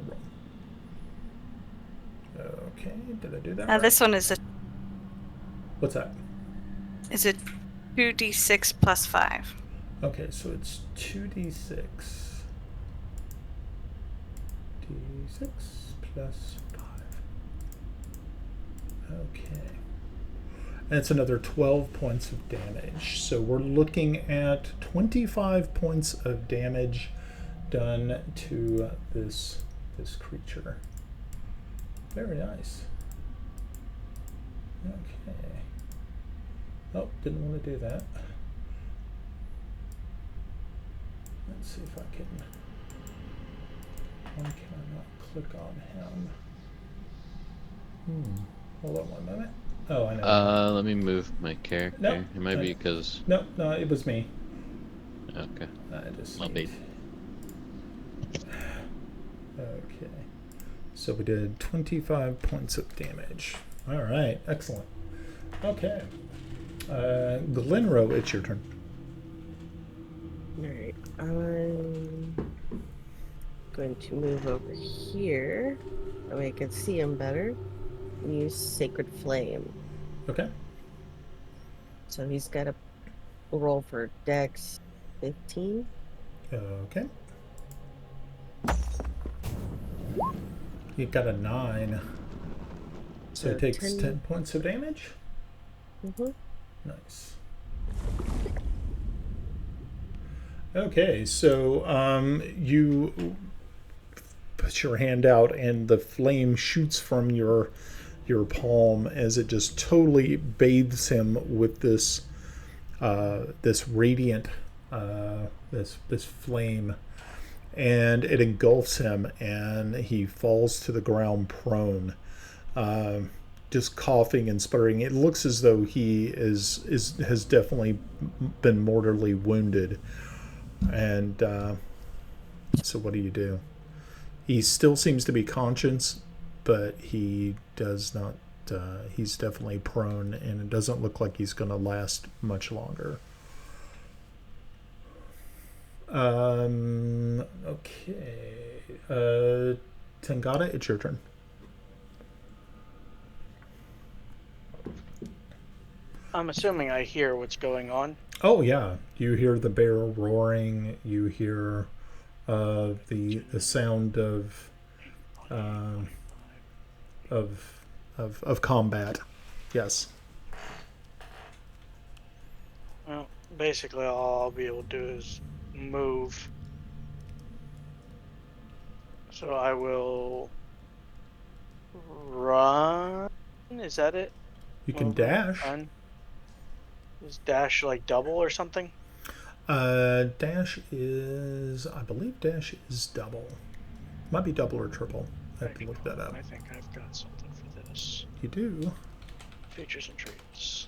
Roll. Okay, did I do that? Now right? this one is a What's that? 2d6 +5. Okay, so it's 2d6. d6 +5. Okay. And it's another 12 points of damage. So we're looking at 25 points of damage done to this this creature. Very nice. Okay. Oh, didn't want to do that. Let's see if I can. Why can I not click on him? Hold on one moment. Oh, I know. Let me move my character. Nope. It might be because. No, it was me. Okay. I just I'll need... be. Okay. So we did 25 points of damage. All right, excellent. Okay. Glenro, it's your turn. Alright, I'm going to move over here so I can see him better and use Sacred Flame. Okay. So he's got a roll for Dex 15. Okay. You got a 9. So it takes 10 points of damage? Mm-hmm. Nice. Okay, so you put your hand out and the flame shoots from your palm as it just totally bathes him with this this radiant this flame, and it engulfs him and he falls to the ground prone, just coughing and sputtering. It looks as though he has definitely been mortally wounded. And so what do? He still seems to be conscious, but he does not. He's definitely prone, and it doesn't look like he's going to last much longer. Okay. Tangata, it's your turn. I'm assuming I hear what's going on. Oh yeah, you hear the bear roaring. You hear the sound of combat. Yes. Well, basically all I'll be able to do is move. So I will run. Is that it? You can dash. Run. Is dash like double or something? Dash is, I believe dash is double. Might be double or triple. I have to look that up. I think I've got something for this. You do. Features and traits.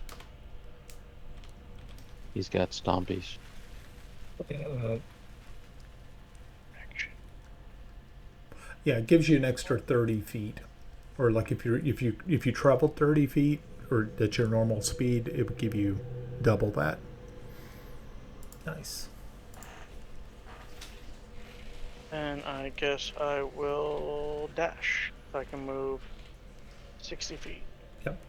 He's got stompies. Action. Yeah, it gives you an extra 30 feet. Or like if you traveled 30 feet, or at your normal speed, it would give you double that. Nice. And I guess I will dash. If I can move 60 feet. Yep.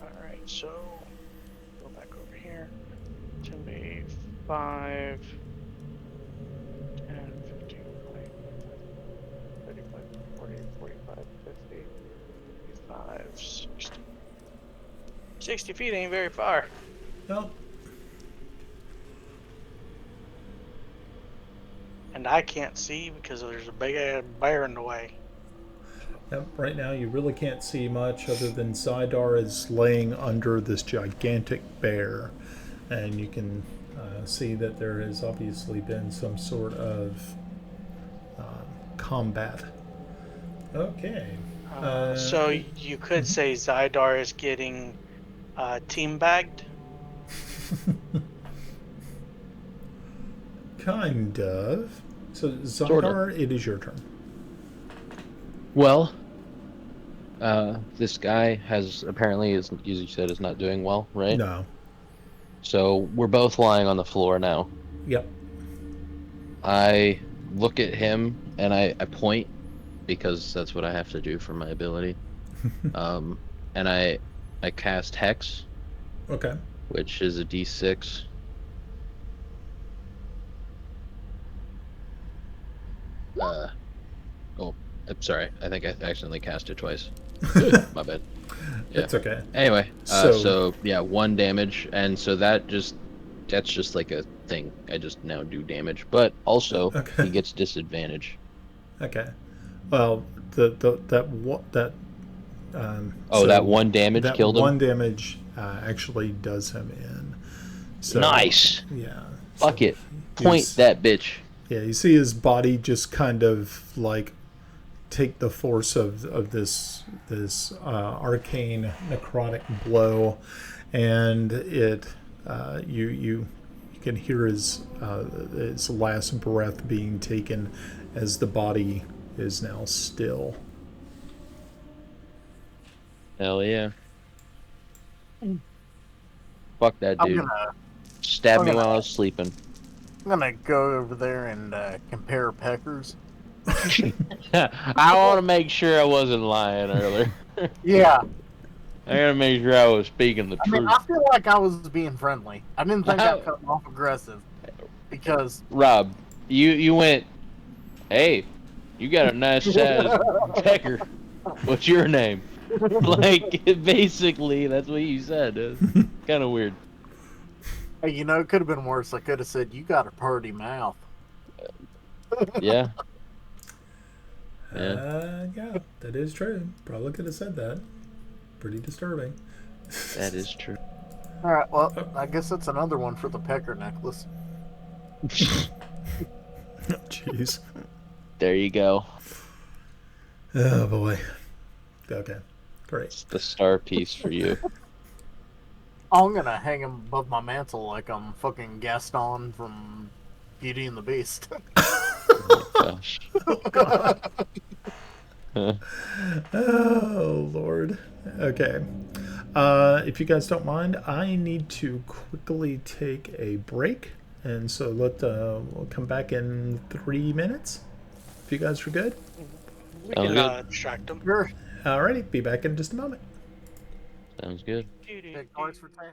Alright, so go back over here. It's gonna be 5, 10, 15, 20, 35, 40, 45, 50, 55, 60. 60 feet ain't very far. Nope. And I can't see because there's a big ass bear in the way. Yep, right now you really can't see much other than Zydar is laying under this gigantic bear, and you can see that there has obviously been some sort of combat. Okay. So you could say Zydar is getting team-bagged? Kind of. So Zydar, Sort of. it is your turn. Well, this guy has apparently, as you said, is not doing well, right? No. So we're both lying on the floor now. Yep. I look at him and I point, because that's what I have to do for my ability. And I cast Hex, Okay. which is a D6. Oh, I'm sorry. I think I accidentally cast it twice. My bad. Yeah. That's okay. Anyway, So- so yeah, 1 damage, and so that just that's just like a thing. I just now do damage, but also Okay. he gets disadvantage. Okay. Well, that Oh, that one damage that killed him. one damage actually does him in. So Nice. yeah. Fuck So it. Point he's- that bitch. Yeah, you see his body just kind of like take the force of this arcane necrotic blow, and it you can hear his last breath being taken as the body is now still. Hell yeah. Fuck that I'm dude. gonna Stabbed I'm me gonna- while I was sleeping. go over there and compare peckers. I want to make sure I wasn't lying earlier. Yeah, I gotta make sure I was speaking the I mean, truth. I feel like I was being friendly. I didn't think I cut off aggressive because Rob, you went, hey, you got a nice sized pecker. What's your name? Like, basically, that's what you said. It's kind of weird. hey, it could have been worse. I could have said you got a purty mouth. Yeah. Yeah. Yeah, that is true. Probably could have said that. Pretty disturbing. That is true. All right, well, I guess that's another one for the pecker necklace. Jeez. There you go. Oh boy. Okay. Great. It's the star piece for you. Oh, I'm gonna hang him above my mantle like I'm fucking Gaston from Beauty and the Beast. Gosh. Oh Lord. Okay. If you guys don't mind, I need to quickly take a break, and so we'll come back in 3 minutes. If you guys are good. We Sounds can good. distract them. Sure. Alrighty, be back in just a moment. Sounds good. Big cards for Tejas.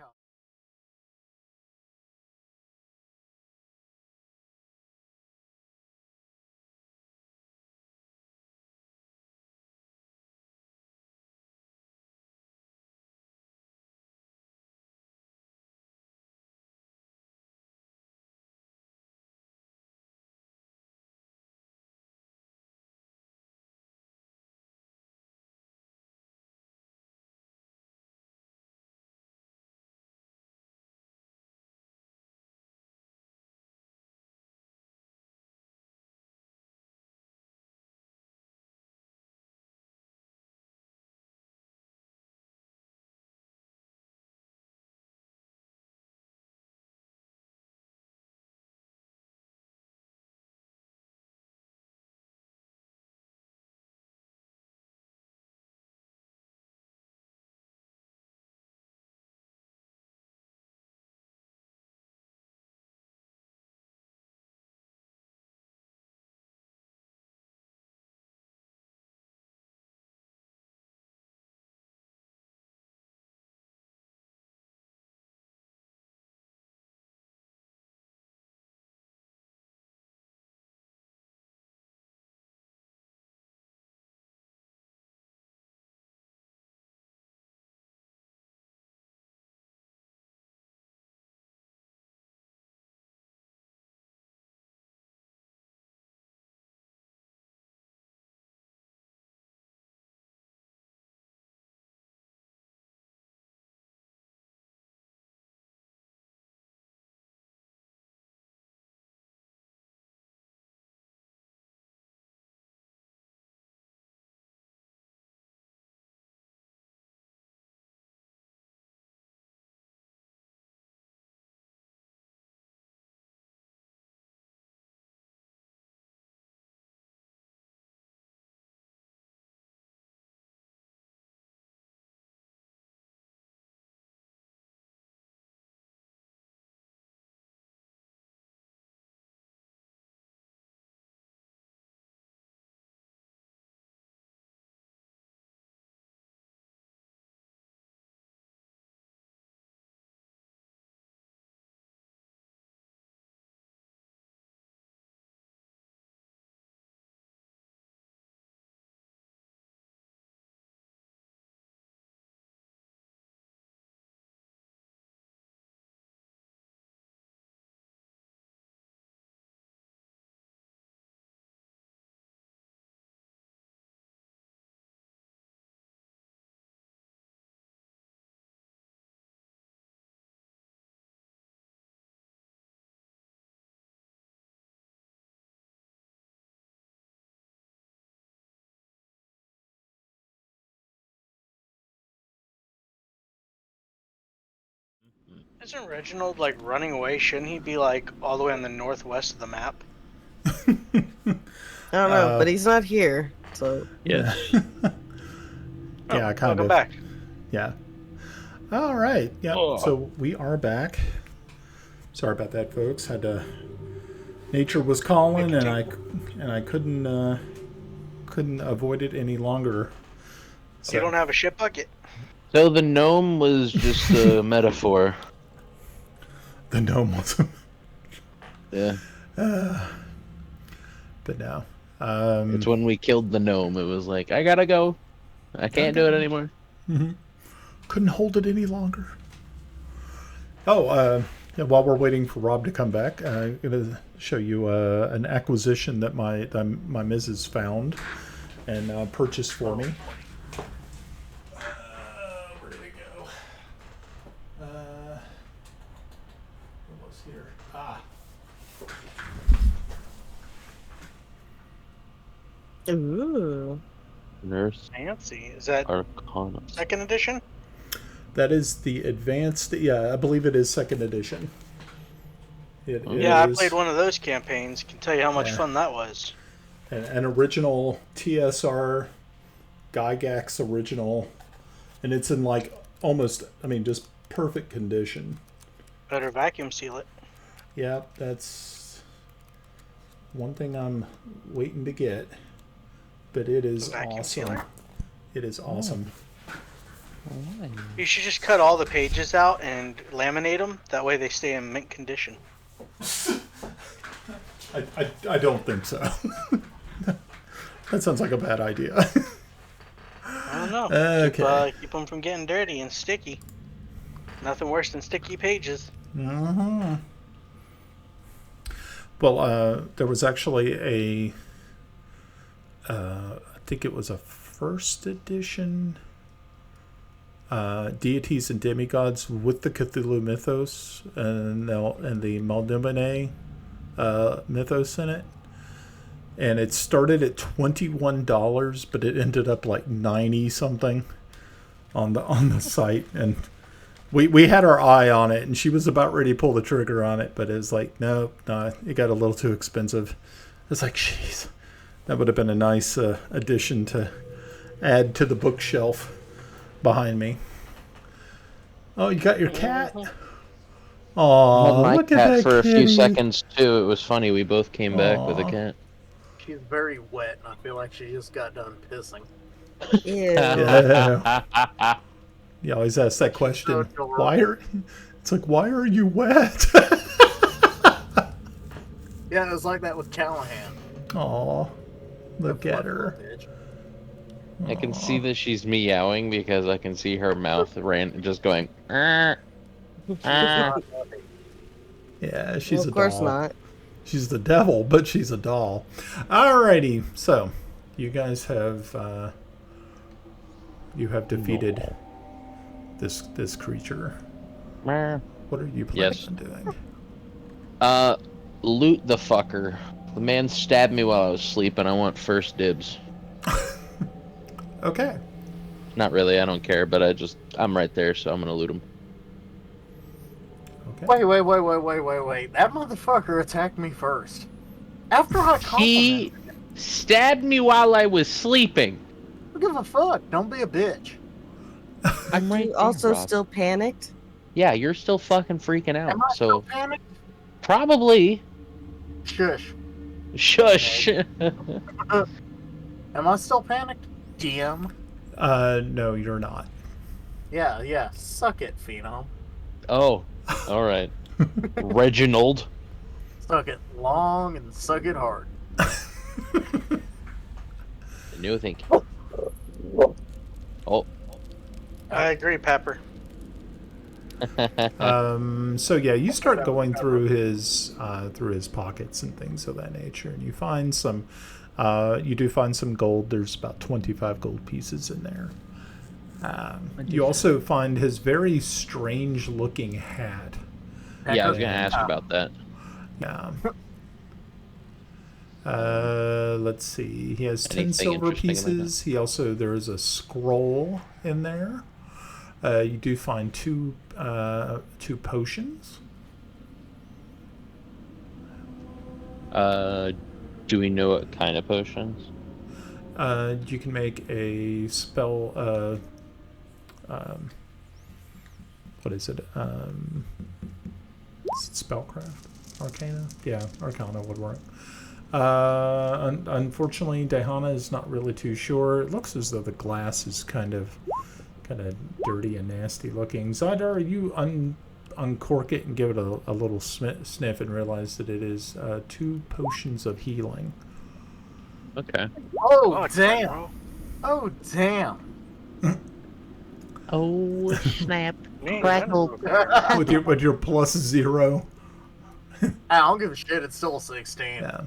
Isn't Reginald like running away? Shouldn't he be like all the way on the northwest of the map? I don't know, but he's not here, so Yes. Yeah, kind Welcome of. back. Yeah. All right. Yeah. Oh. So we are back. Sorry about that, folks. Nature was calling, and I couldn't avoid it any longer. So, You don't have a shit bucket. So the gnome was just a metaphor. the gnome was. Yeah. But no. It's when we killed the gnome. It was like, I gotta go. I can't do it anymore. Couldn't hold it any longer. Oh, yeah, while we're waiting for Rob to come back, I'm going to show you an acquisition that my missus found and purchased for me. Where did it go? What was here? ooh. Nurse Fancy. Is that Arcana. second edition? That is the advanced. Yeah, I believe it is second edition. It Yeah, I is played one of those campaigns. Can tell you how much Yeah. fun that was. an original TSR Gygax original, and it's in like almost, I mean, just perfect condition. Better vacuum seal it. Yeah, that's one thing I'm waiting to get, but it is Vacuum awesome. sealer? It is awesome. You should just cut all the pages out and laminate them. That way they stay in mint condition. I don't think so. That sounds like a bad idea. I don't know. Okay. Keep them from getting dirty and sticky. Nothing worse than sticky pages. Uh-huh. Well, there was actually I think it was a first edition Deities and Demigods with the Cthulhu mythos and the Maldumene mythos in it. And it started at $21, but it ended up like 90 something on the site. And we had our eye on it, and she was about ready to pull the trigger on it, but it was like, no, it got a little too expensive. It's like, jeez, that would have been a nice addition to add to the bookshelf behind me. Oh, you got your cat? Oh, My look at cat that for a few kitty. seconds too. It was funny. We both came back with a Aw. cat. She's very wet, and I feel like she just got done pissing. Ew. Yeah. You always ask that question. So adorable. Why are you wet? Yeah, it was like that with Callahan. Aw, look at Fuck her. little bitch. I can see that she's meowing because I can see her mouth just going. "Arr, arr." Yeah, she's Well, a of course doll. not. She's the devil, but she's a doll. Alrighty, so you guys have defeated this creature. Arr. What are you planning Yes. on doing? Loot the fucker. The man stabbed me while I was sleeping. I want first dibs. Okay. Not really. I don't care, but I'm right there, so I'm gonna loot him. Okay. Wait. That motherfucker attacked me first. After I He complimented him. stabbed me while I was sleeping. Who gives a fuck? Don't be a bitch. I'm right You there, also Rob. still panicked? Yeah, you're still fucking freaking out. Am I So still panicked? probably Shush. shush. Am I still panicked? DM? No, you're not. Yeah. Suck it, Phenom. Oh, all right. Reginald. Suck it long and suck it hard. New thinking. Oh. I agree, Pepper. So yeah, you start going through his pockets and things of that nature, and you find some. You do find some gold. There's about 25 gold pieces in there. You also find his very strange-looking hat. Yeah, I was gonna ask about that. Yeah. Let's see. He has 10 Anything silver interesting like that? pieces. There is a scroll in there. You do find two potions. Do we know what kind of potions? You can make a spell. What is it? Is it spellcraft? Arcana? Yeah, Arcana would work. Unfortunately, Dehana is not really too sure. It looks as though the glass is kind of dirty and nasty looking. Zydar, you uncork it and give it a little sniff and realize that it is 2 potions of healing. Okay. Oh, damn. Oh, damn. Oh, snap. Man, Crackle. with your +0. I don't give a shit. It's still a 16. Yeah.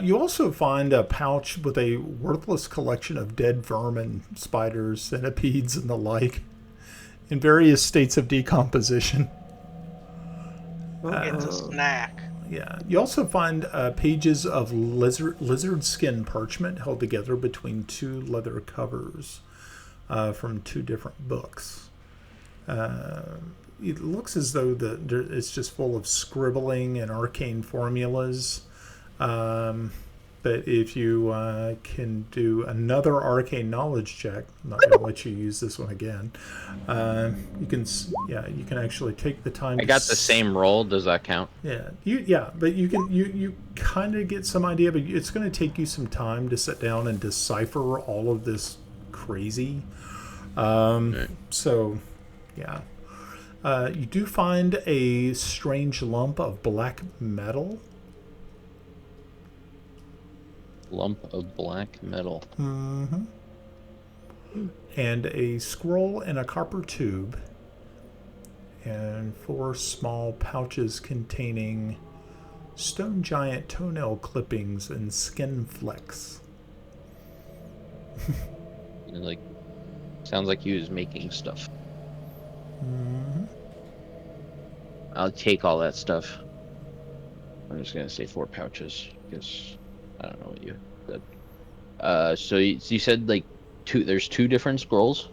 You also find a pouch with a worthless collection of dead vermin, spiders, centipedes, and the like, in various states of decomposition. It's a snack. Yeah. You also find pages of lizard skin parchment held together between 2 leather covers from 2 different books. It looks as though it's just full of scribbling and arcane formulas. But if you can do another arcane knowledge check, I'm not going to let you use this one again. You can actually take the time. I got the same roll. Does that count? Yeah, but you kind of get some idea, but it's going to take you some time to sit down and decipher all of this crazy. So, yeah. You do find a strange lump of black metal. Lump of black metal. Mm-hmm. And a scroll in a copper tube. And 4 small pouches containing stone giant toenail clippings and skin flecks. Like, sounds like he was making stuff. Mm-hmm. I'll take all that stuff. I'm just gonna say 4 pouches because I don't know what you said. So you said like 2. There's 2 different scrolls.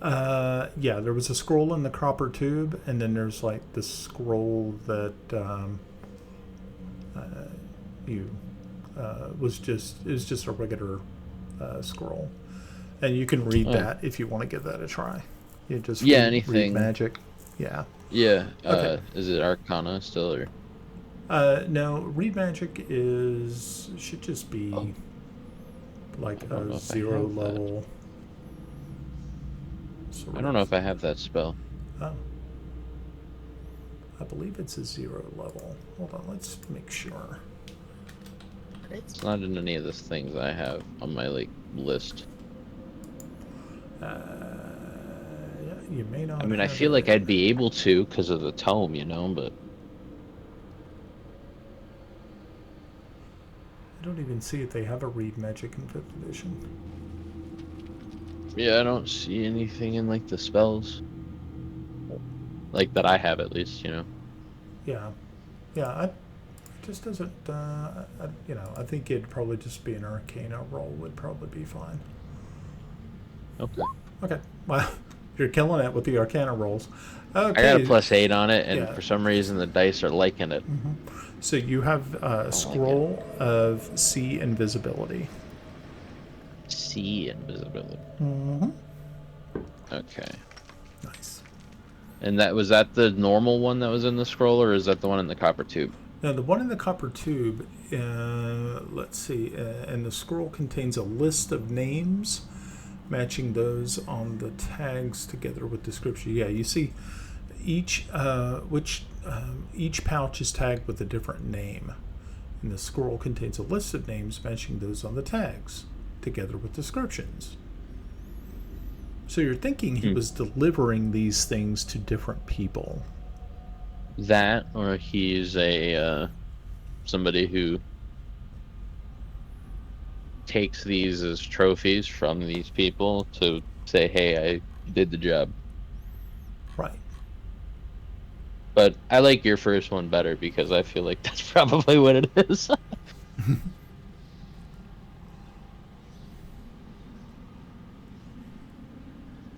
Yeah, there was a scroll in the copper tube, and then there's like the scroll that was just a regular scroll, and you can read that if you want to give that a try. You just read anything magic. Yeah. Yeah. Okay. Is it Arcana still or? No, read magic should just be like a 0 level. I don't know if I have that spell. Oh. I believe it's a 0 level. Hold on, let's make sure. It's not in any of the things I have on my list. Yeah, you may not. I mean, I have feel it. like I'd be able to because of the tome, but I don't even see if they have a read magic in 5th edition. yeah, I don't see anything in like the spells, like that I have at least, Yeah, it just doesn't. I think it'd probably just be an Arcana roll would probably be fine. Okay. Well, you're killing it with the Arcana rolls. Okay. I got a +8 on it, and Yeah. for some reason the dice are liking it. Mm-hmm. So you have a scroll of sea invisibility. See invisibility. Mm-hmm. Okay. Nice. And was that the normal one that was in the scroll, or is that the one in the copper tube? Now, the one in the copper tube, let's see, and the scroll contains a list of names matching those on the tags together with description. Yeah, you see each pouch is tagged with a different name, and the scroll contains a list of names matching those on the tags together with descriptions. So you're thinking he was delivering these things to different people. That, or he's a somebody who takes these as trophies from these people to say, hey, I did the job. Right. But I like your first one better because I feel like that's probably what it is.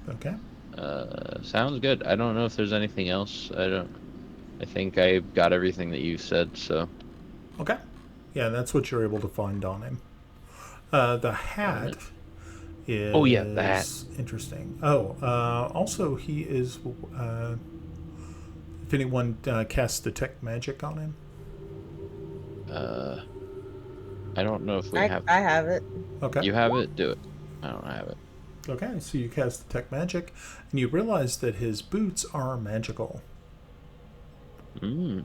Okay. Sounds good. I don't know if there's anything else. I think I got everything that you said, so. Okay. Yeah, that's what you're able to find on him. The hat is Oh, yeah, the hat. interesting. Oh, also he is. If anyone casts detect magic on him. I don't know if we I have. I have it. Okay. You have it? Do it. I don't have it. Okay, so you cast detect magic, and you realize that his boots are magical. Mm.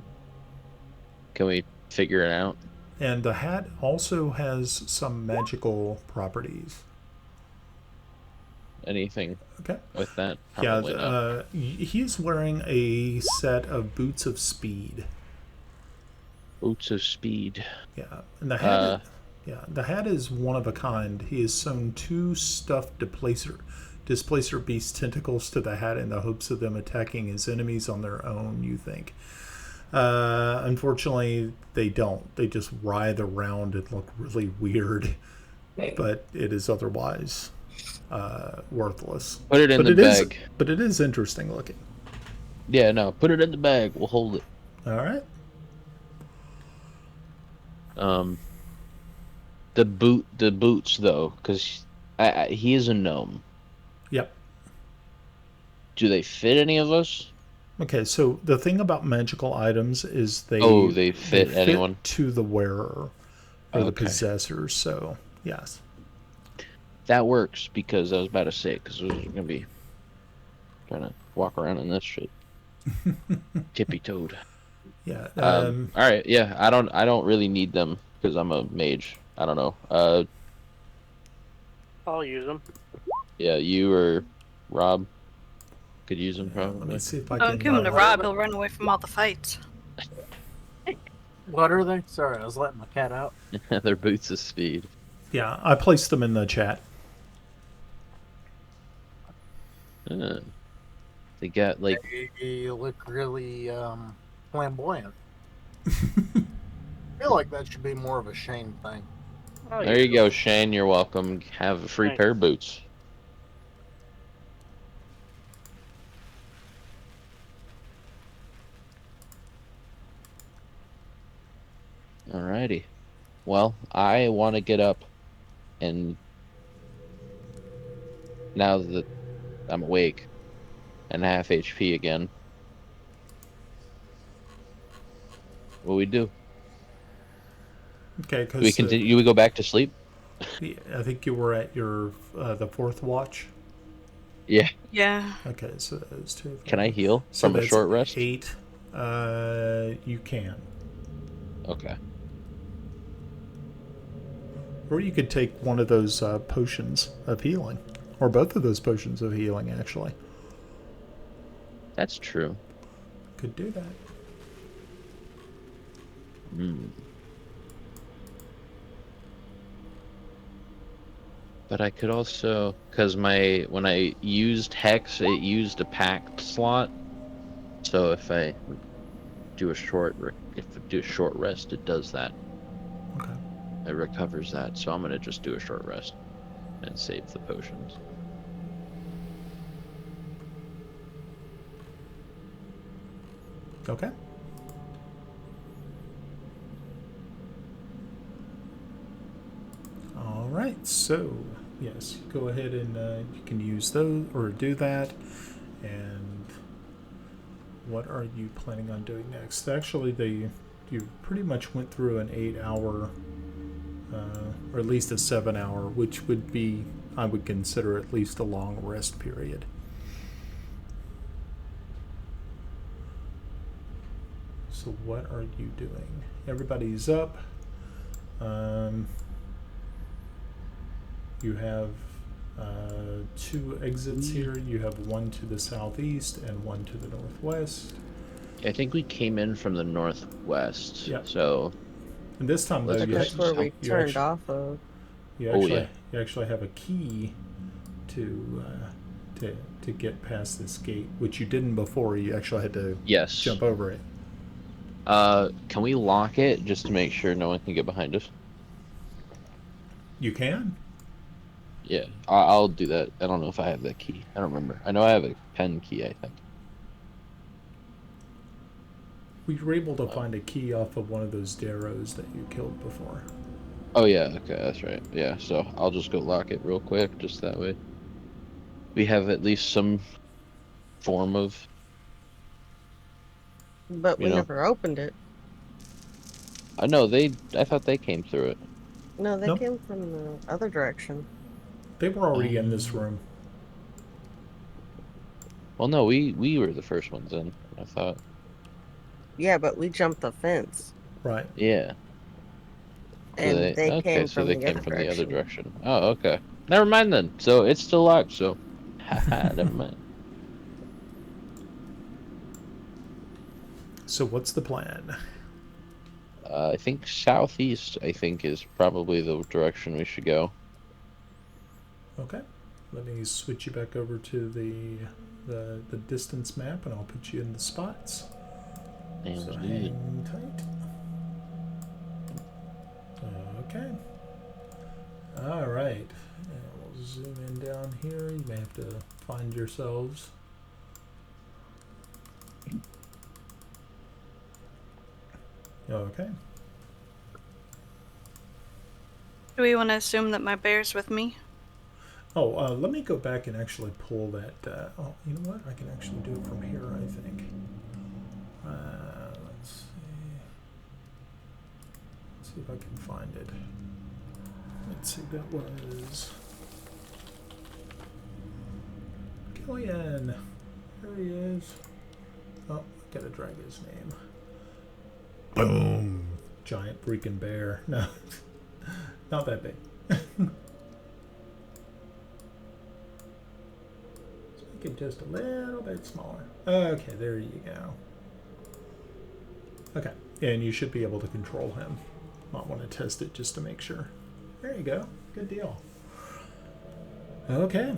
Can we figure it out? And the hat also has some magical properties. Anything Okay. with that? Yeah, Probably not. he's wearing a set of boots of speed. Boots of speed. Yeah, and the Uh, the hat is one of a kind. He has sewn two stuffed displacer beast tentacles to the hat in the hopes of them attacking his enemies on their own. You think? Unfortunately, they don't. They just writhe around and look really weird. But it is otherwise worthless. Put it in But the it is. bag. But it is interesting looking. Yeah, no, put it in the bag. We'll hold it. All right. The boots though, because he is a gnome. Yep. Do they fit any of us? Okay, so the thing about magical items is They fit anyone to the wearer or the Okay. possessor. So yes. That works because I was about to say because we're gonna be trying to walk around in this shit. Tippy toed. Yeah. All right. Yeah. I don't really need them because I'm a mage. I don't know. I'll use them. Yeah. You or Rob could use them Let me probably. see if I Don't can. give him to Rob. He'll run away from all the fights. What are they? Sorry, I was letting my cat out. They're boots of speed. Yeah, I placed them in the chat. They got like They look really flamboyant. I feel like that should be more of a Shane thing. there you go, Shane. You're welcome. Have a free Thanks. pair of boots. Alrighty. Well, I want to get up and now that I'm awake and half HP again, what we do? Okay, Do we because continue? Do we go back to sleep? I think you were at your the fourth watch. Yeah. Yeah. Okay, so that is two. Can I heal So from a that's short rest? 8. You can, Okay. or you could take one of those potions of healing, or both of those potions of healing. Actually, That's true. could do that. Hmm. But I could also, because when I used Hex, it used a packed slot. So if I do a short rest, it does that. Okay. It recovers that. So I'm gonna just do a short rest and save the potions. Okay. All right. So yes, go ahead and you can use those or do that. And what are you planning on doing next? Actually, you pretty much went through an 8-hour, or at least a 7-hour, which would be, I would consider, at least a long rest period. So what are you doing? Everybody's up. You have 2 exits here. You have one to the southeast and one to the northwest. I think we came in from the northwest. Yep. So And this time, though, Let's But go that's where we you turned actually, off of. you actually have a key to get past this gate, which you didn't before. You actually had to yes. jump over it. Can we lock it just to make sure no one can get behind us? You can. Yeah, I'll do that. I don't know if I have that key. I don't remember. I know I have a pen key, I think. We were able to find a key off of one of those Derros that you killed before. Oh, yeah, okay, that's right. Yeah, so I'll just go lock it real quick, just that way. We have at least some form of, But you we know. never opened it. I know, I thought they came through it. No, they Nope. came from the other direction. They were already in this room. Well, no, we were the first ones in, I thought. Yeah, but we jumped the fence. Right. Yeah. And they Okay, came so from they the came other from the other direction. direction. Oh, okay. Never mind then. So it's still locked, so haha, never mind. So what's the plan? I think southeast, I think, is probably the direction we should go. Okay. Let me switch you back over to the distance map, and I'll put you in the spots. Sounds So good. hang tight. Okay. All right. And we'll zoom in down here. You may have to find yourselves. Okay. Do we want to assume that my bear's with me? Oh, let me go back and actually pull that. Oh, you know what? I can actually do it from here, I think. Let's see. Let's see if I can find it. Let's see, that was Killian. There he is. Oh, I gotta drag his name. Boom! Giant freaking bear. No, not that big. Make it just a little bit smaller. Okay, there you go. Okay, and you should be able to control him. Might want to test it just to make sure. There you go. Good deal. Okay.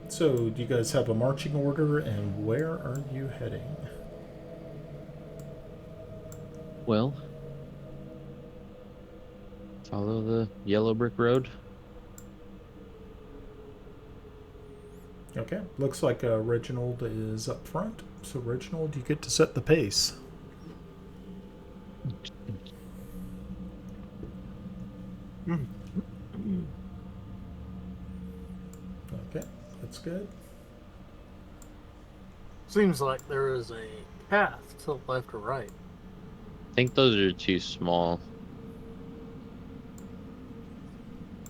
So, do you guys have a marching order, and where are you heading? Well, follow the yellow brick road. Okay, looks like Reginald is up front. So, Reginald, you get to set the pace. Okay, that's good. Seems like there is a path to the left or right. I think those are too small.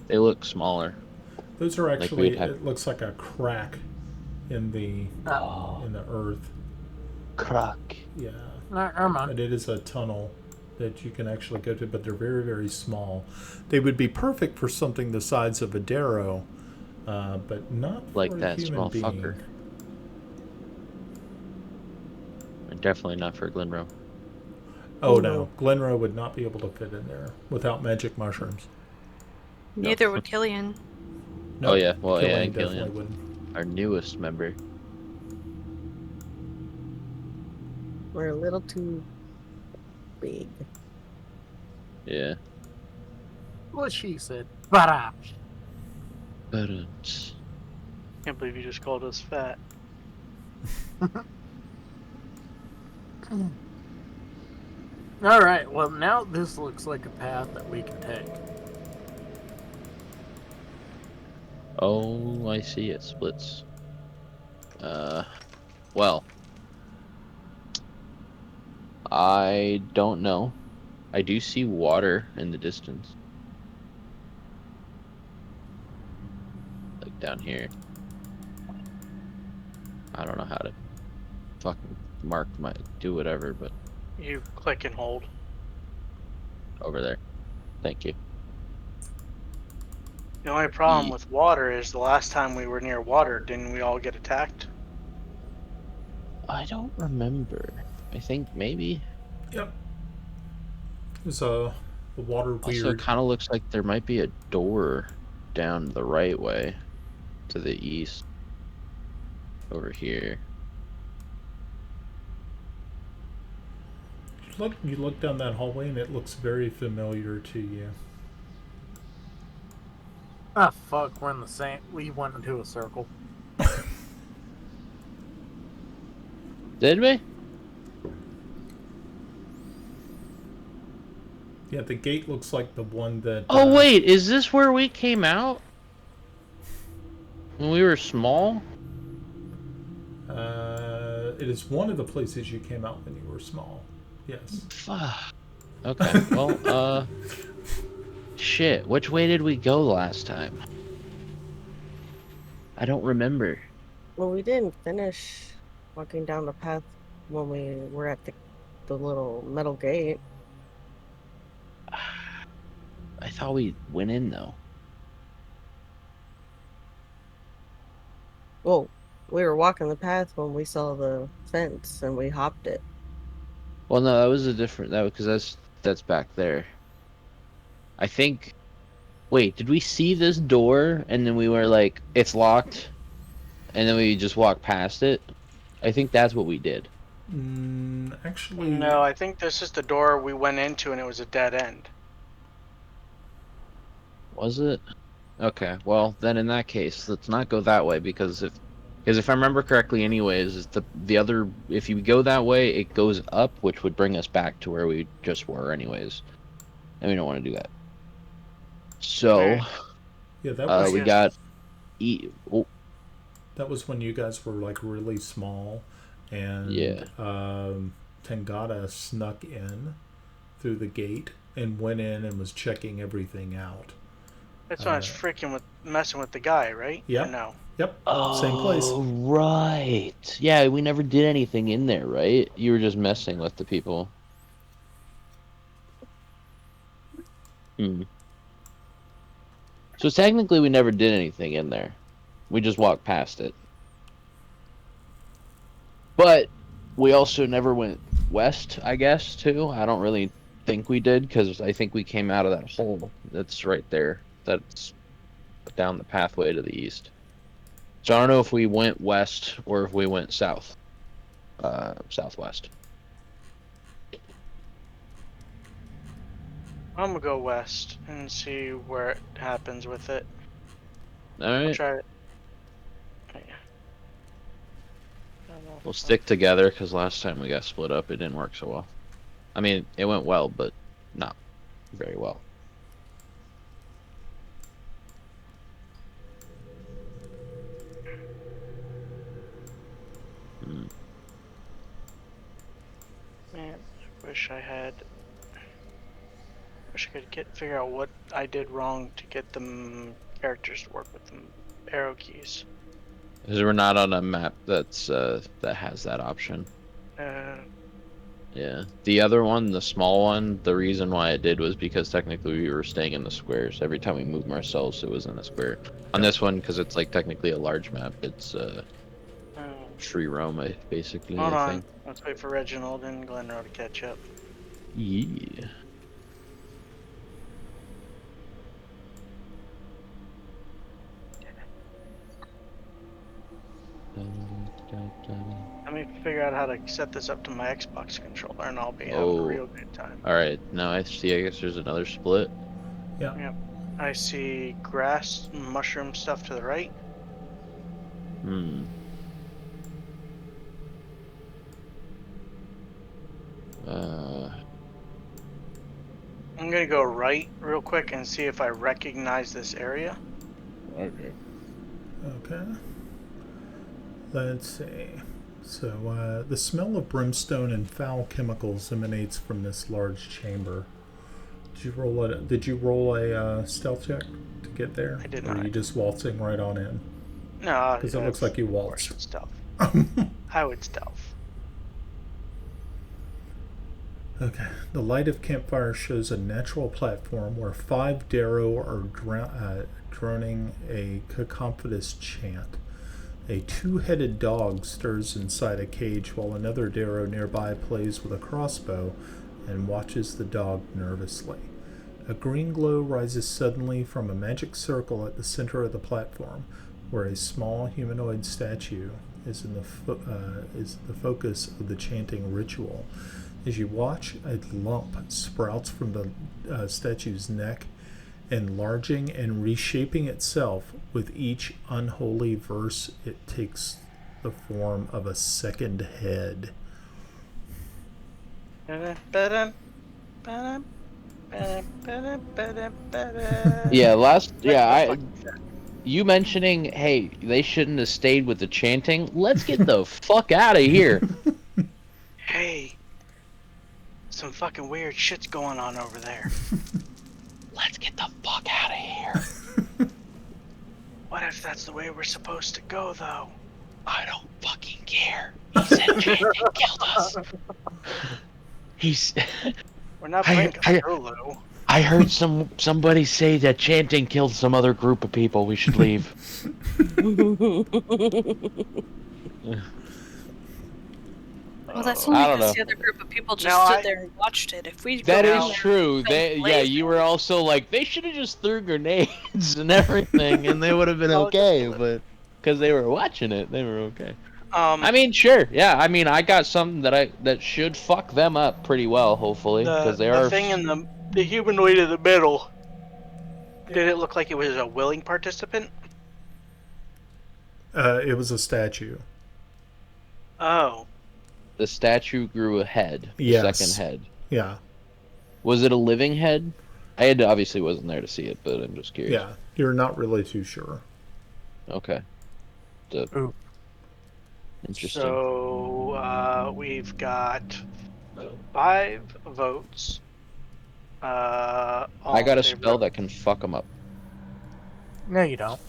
They look smaller. Those are Like actually, we'd have- it looks like a crack in the earth. Crack. Yeah. Never mind. But it is a tunnel that you can actually go to, but they're very, very small. They would be perfect for something the size of a Derro, but not Like for a that human small being. fucker. And definitely not for Glenroe. Oh no, Glenroe would not be able to fit in there without magic mushrooms. Neither would Killian. No, Oh yeah, well yeah, Killian and definitely Killian, wouldn't. our newest member. We're a little too big. Yeah. What she said. But But Can't believe you just called us fat. all right. Well, now this looks like a path that we can take. oh, I see it splits. Well, I don't know. I do see water in the distance. Like down here. I don't know how to fucking do whatever, but You click and hold. over there. Thank you. The only problem Ye- with water is the last time we were near water, didn't we all get attacked? I don't remember. I think maybe. Yep. Is the water Also, weird? it kind of looks like there might be a door down the right way to the east over here. You look down that hallway and it looks very familiar to you. Ah, fuck, we're in the same. We went into a circle. Did we? Yeah, the gate looks like the one that. Oh wait, is this where we came out? When we were small? It is one of the places you came out when you were small. Yes. Fuck. Okay, well, shit, which way did we go last time? I don't remember. Well, we didn't finish walking down the path when we were at the little metal gate. I thought we went in though. Well, we were walking the path when we saw the fence and we hopped it. Well, no, that was a different. That because that's back there. I think. Wait, did we see this door and then we were like, it's locked, and then we just walked past it? I think that's what we did. Actually. No, I think this is the door we went into and it was a dead end. Was it? Okay, well then in that case, let's not go that way because if I remember correctly, anyways, is the other if you go that way, it goes up, which would bring us back to where we just were, anyways, and we don't want to do that. So, Yeah, that was. we got That was when you guys were like really small, and Yeah. Tangata snuck in through the gate and went in and was checking everything out. That's when I was messing with the guy, right? Yep. Or no. Yep. Oh, Same place. right. Yeah, we never did anything in there, right? You were just messing with the people. So technically we never did anything in there. We just walked past it. But we also never went west, I guess, too. I don't really think we did, because I think we came out of that hole that's right there. That's down the pathway to the east. So I don't know if we went west or if we went south. Southwest. I'm gonna go west and see where it happens with it. All I'll right. try it. We'll stick together, because last time we got split up, it didn't work so well. I mean, it went well, but not very well. Man, wish I could figure out what I did wrong to get them characters to work with them arrow keys. Because we're not on a map that's that has that option. Yeah. The other one, the small one, the reason why it did was because technically we were staying in the squares. Every time we moved ourselves, it was in a square. On this one, because it's like technically a large map, it's free roam, basically. Hold I on. think. Let's wait for Reginald and Glenroe to catch up. Yeah. Let me figure out how to set this up to my Xbox controller and I'll be having a real good time. Alright, now I see, I guess there's another split. Yeah. Yep. I see grass, mushroom stuff to the right. I'm gonna go right real quick and see if I recognize this area. Okay. Okay. Let's see. So the smell of brimstone and foul chemicals emanates from this large chamber. Did you roll a stealth check to get there? I did or not. are you just waltzing right on in? No, Because it looks like you waltzed. Stealth. I would stealth. Okay. The light of campfire shows a natural platform where 5 Derro are droning a cacophonous chant. A 2-headed dog stirs inside a cage while another Derro nearby plays with a crossbow and watches the dog nervously. A green glow rises suddenly from a magic circle at the center of the platform, where a small humanoid statue is the focus of the chanting ritual. As you watch, a lump sprouts from the statue's neck enlarging and reshaping itself with each unholy verse. It takes the form of a second head. Yeah, you mentioning, hey, they shouldn't have stayed with the chanting. Let's get the fuck out of here. Hey, some fucking weird shit's going on over there. Let's get the fuck out of here. What if that's the way we're supposed to go, though? I don't fucking care. He said chanting killed us. We're not I- playing I- Cthulhu. I heard somebody say that chanting killed some other group of people. We should leave. Well, that's I only don't because know. the other group of people just Now stood I- there and watched it. If we That go is in there true. and They, yeah, blaze you it- were also like, they should have just threw grenades and everything, and they would have been No, okay. just- But because they were watching it, they were okay. Um, I mean, sure, yeah. I mean, I got something that should fuck them up pretty well, hopefully, because they the are. thing in the humanoid in the middle. Did it look like it was a willing participant? It was a statue. Oh, The statue grew a head. The Yes. second head. Yeah, Was it a living head? I obviously wasn't there to see it, but I'm just curious. yeah. You're not really too sure. Okay. Ooh. Interesting. so we've got 5 votes. I got a spell that can fuck them up. No, you don't.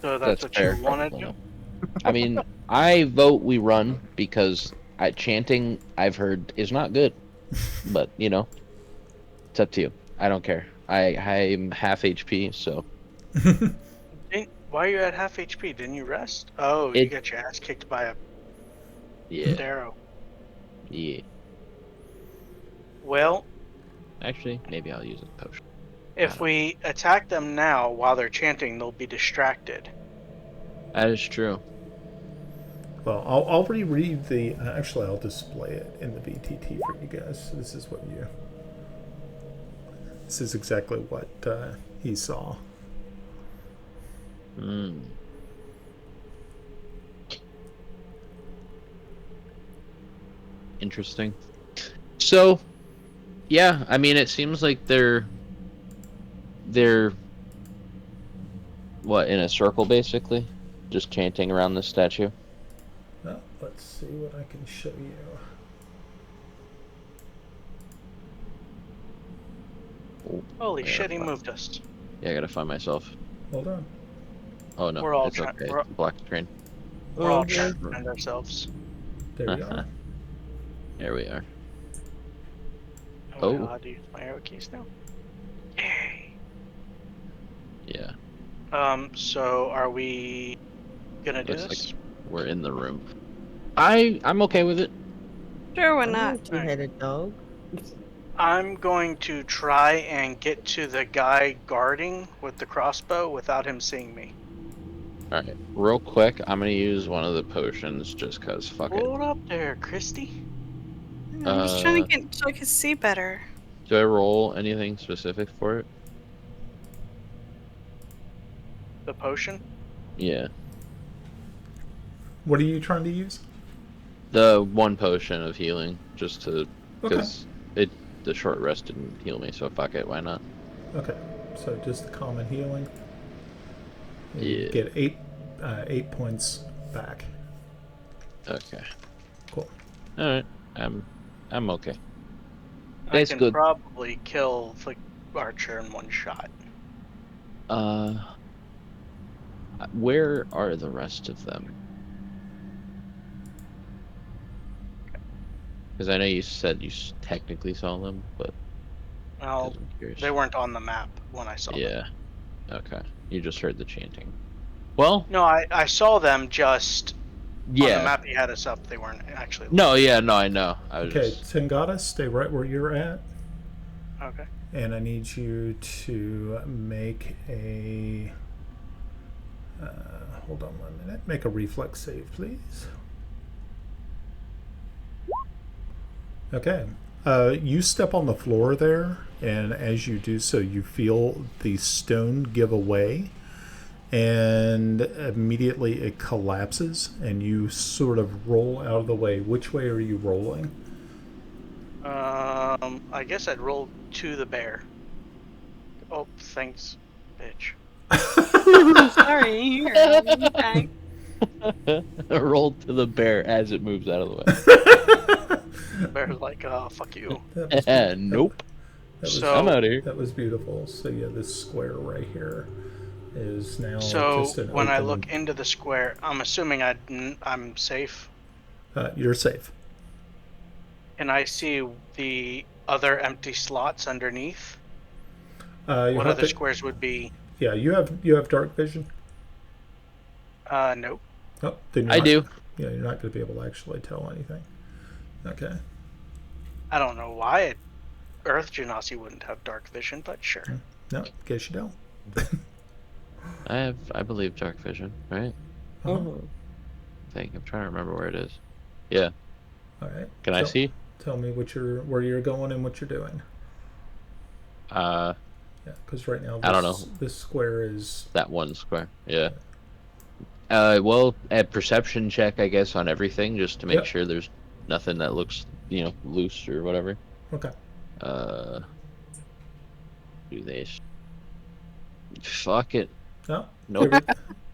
So that's what fair. you want to do. I mean, I vote we run because chanting, I've heard, is not good. But, you know, it's up to you. I don't care. I'm half HP, so. Why are you at half HP? Didn't you rest? Oh, you got your ass kicked by a Yeah. Derro. Yeah. Well, Actually, maybe I'll use a potion. if we attack them now while they're chanting, they'll be distracted. That is true. Well, I'll reread the. Actually, I'll display it in the VTT for you guys. This is what you. This is exactly what he saw. Hmm. Interesting. So, yeah, I mean, it seems like they're what, in a circle basically, just chanting around this statue. Well, let's see what I can show you. Holy Yeah, shit, he fuck. moved us. Yeah, I gotta find myself. Hold on. Oh no, We're all it's try- okay. we're- It's a black screen. We're all Mhm. trying to find ourselves. There we are. There we are. Oh, Oh. God, do you use my arrow keys now? Yay. Yeah, So are we gonna do looks this? like we're in the room. I'm okay with it. Sure, why I'm a not? two-headed dog. I'm going to try and get to the guy guarding with the crossbow without him seeing me. All right, real quick, I'm gonna use one of the potions just cause fuck it. Hold up there, Christy. I'm just trying Uh, to get so I can see better. Do I roll anything specific for it? The potion? Yeah, What are you trying to use? the one potion of healing, just to Okay. because the short rest didn't heal me, so fuck it, why not? Okay. So just the common healing. And you Yeah. get 8 points back. Okay, Cool. all right, I'm okay. I That's can good. probably kill the archer in one shot. Where are the rest of them? Because I know you said you technically saw them, but Well, 'cause I'm curious. they weren't on the map when I saw them. Yeah. Okay. You just heard the chanting. Well, No, I saw them just on the yeah. map he had us up. They weren't actually. No, yeah, no, I know. I was Okay, just... Tengata, stay right where you're at. Okay. And I need you to make a. Hold on 1 minute. Make a reflex save, please. Okay. You step on the floor there, and as you do so, you feel the stone give away, and immediately it collapses, and you sort of roll out of the way. Which way are you rolling? I guess I'd roll to the bear. Oh, thanks, bitch. Sorry, here, I'll give you back. Roll to the bear as it moves out of the Bear's like, oh, fuck you. That was way. Nope. That was, So- I'm out of here. that was beautiful. So yeah, this square right here is now So just an when I open- look into the square, I'm assuming I'm safe, you're safe. and I see the other empty slots underneath. You What have other to- squares would be? Yeah, you have dark vision. No. Oh, then you're I not- do. Yeah, you're not going to be able to actually tell anything. Okay. I don't know why Earth Genasi wouldn't have dark vision, but sure. No, guess you don't. I believe dark vision, right? Uh-huh. Mhm. I think I'm trying to remember where it is. Yeah. All right. Can I So, see? Tell me where you're going and what you're doing. Yeah, because right now I don't know. this square is That one square. Yeah. Well, a perception check, I guess, on everything, just to make Yep. sure there's nothing that looks, loose or whatever. okay. Do this. Fuck it. No, Nope.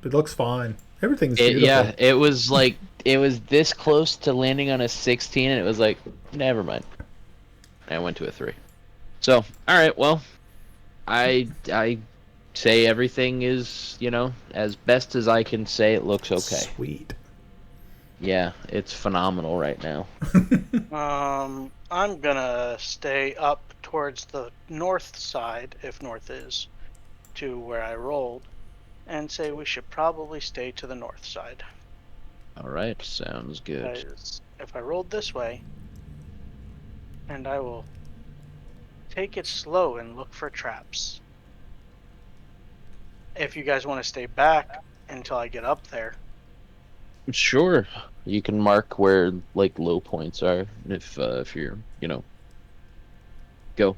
it looks fine. Everything's beautiful. Yeah, it was like, it was this close to landing on a 16, and it was like, never mind. I went to a 3. So, alright, well, I say everything is, as best as I can say it looks okay. Sweet. Yeah, it's phenomenal right now. I'm gonna stay up towards the north side, if north is, to where I rolled, and say we should probably stay to the north side. Alright, sounds good. Because if I rolled this way, and I will take it slow and look for traps. If you guys want to stay back until I get up there. Sure, you can mark where, like, low points are, if you're, go,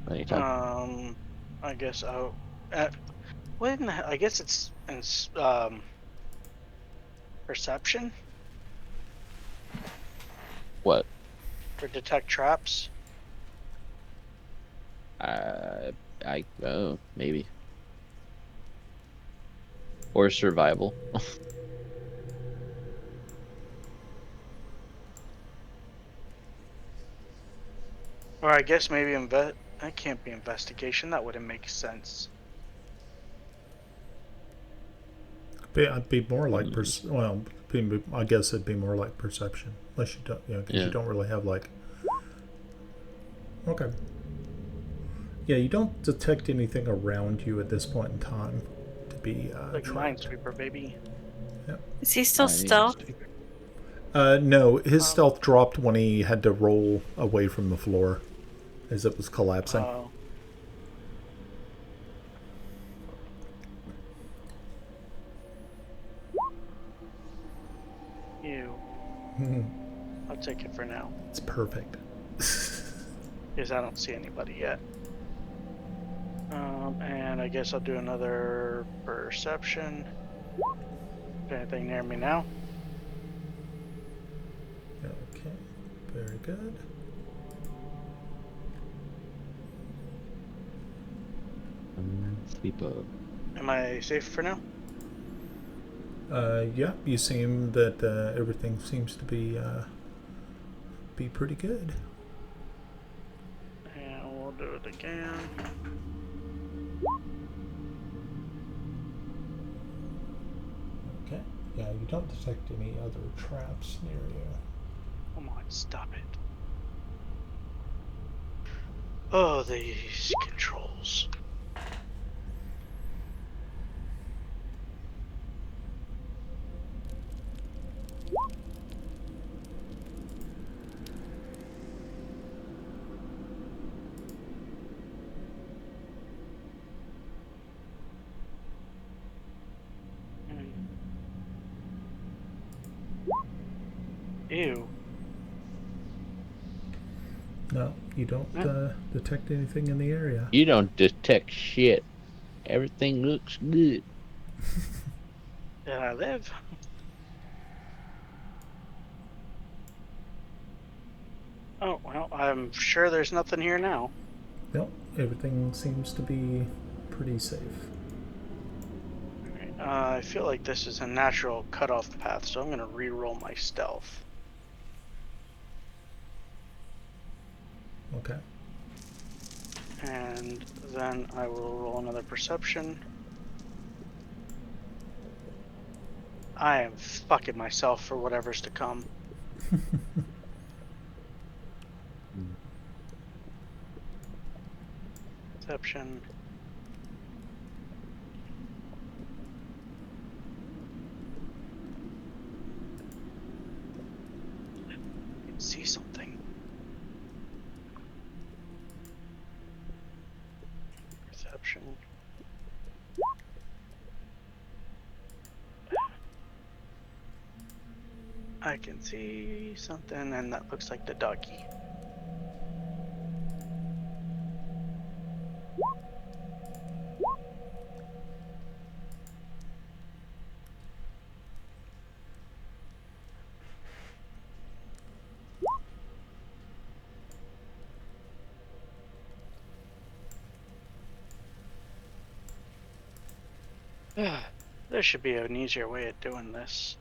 anytime. I guess I'll. I guess it's in perception What? for detect traps. Maybe. Or survival. Or I guess maybe that can't be investigation. That wouldn't make sense. It'd be more like I guess it'd be more like perception, unless you don't, because Yeah. you don't really have like. Okay. Yeah, you don't detect anything around you at this point in time to be Like tracked. Minesweeper, baby. Is he still I mean, stealth? No, his stealth dropped when he had to roll away from the floor as it was collapsing. Oh. Ew. I'll take it for now, It's perfect. because I don't see anybody yet. And I guess I'll do another perception. Is anything near me now? Okay, very good. Sleep up. Am I safe for now? Yeah, you seem that everything seems to be pretty good. And we'll do it again. Okay. Yeah, you don't detect any other traps near you. Come on, stop it. Oh, these controls. Ew. No, you don't detect anything in the area. You don't detect shit. Everything looks good. There I live. Oh, well, I'm sure there's nothing here now. Nope, everything seems to be pretty safe. Alright, I feel like this is a natural cutoff path, so I'm going to re-roll my stealth. Okay. And then I will roll another perception. I am fucking myself for whatever's to come. Perception. I can see something. Perception. I can see something, and that looks like the doggy. There should be an easier way of doing this.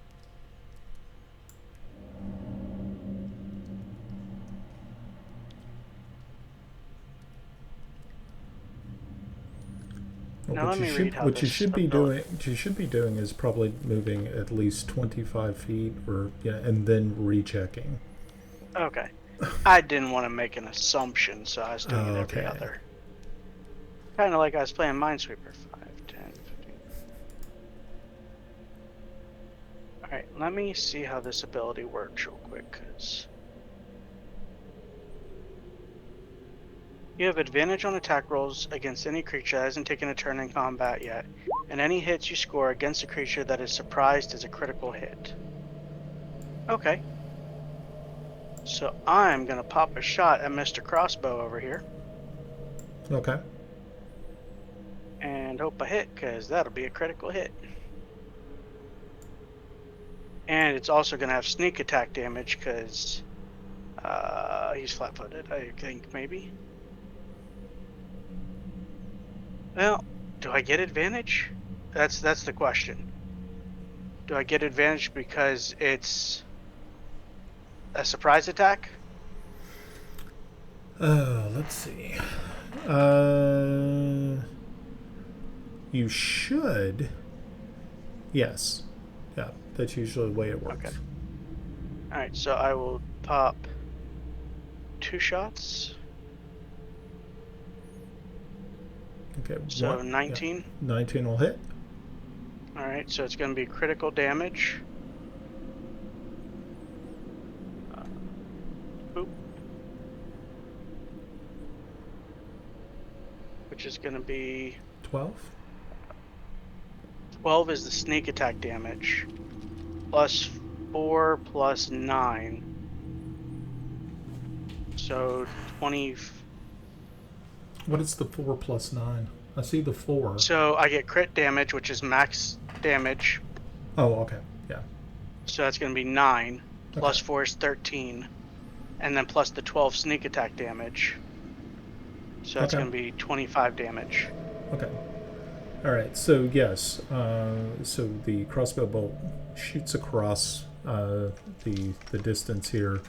Now let me read how what this you should be ability- doing. What you should be doing is probably moving at least 25 feet, or and then rechecking. Okay. I didn't want to make an assumption, so I was doing it every Okay. other. Kind of like I was playing Minesweeper. 5, 10, 15. Alright, let me see how this ability works real quick, because you have advantage on attack rolls against any creature that hasn't taken a turn in combat yet, and any hits you score against a creature that is surprised is a critical hit. Okay. So I'm going to pop a shot at Mr. Crossbow over here. Okay. And hope I hit, because that'll be a critical hit. And it's also going to have sneak attack damage, because he's flat-footed, I think, maybe. Well, do I get advantage? That's the question. Do I get advantage because it's a surprise attack? Let's see. You should. Yes. Yeah, that's usually the way it works. Okay. Alright, so I will pop 2 shots. Okay. So 19. Yeah. 19 will hit. Alright, so it's going to be critical damage. Boop. Which is going to be 12. 12 is the sneak attack damage. Plus 4 plus 9. So 20. What is the 4 plus 9? I see the 4. So I get crit damage, which is max damage. Oh, okay. Yeah. So that's going to be 9. Plus Okay. 4 is 13. And then plus the 12 sneak attack damage. So that's Okay. going to be 25 damage. Okay. All right. So yes. So the crossbow bolt shoots across the distance here,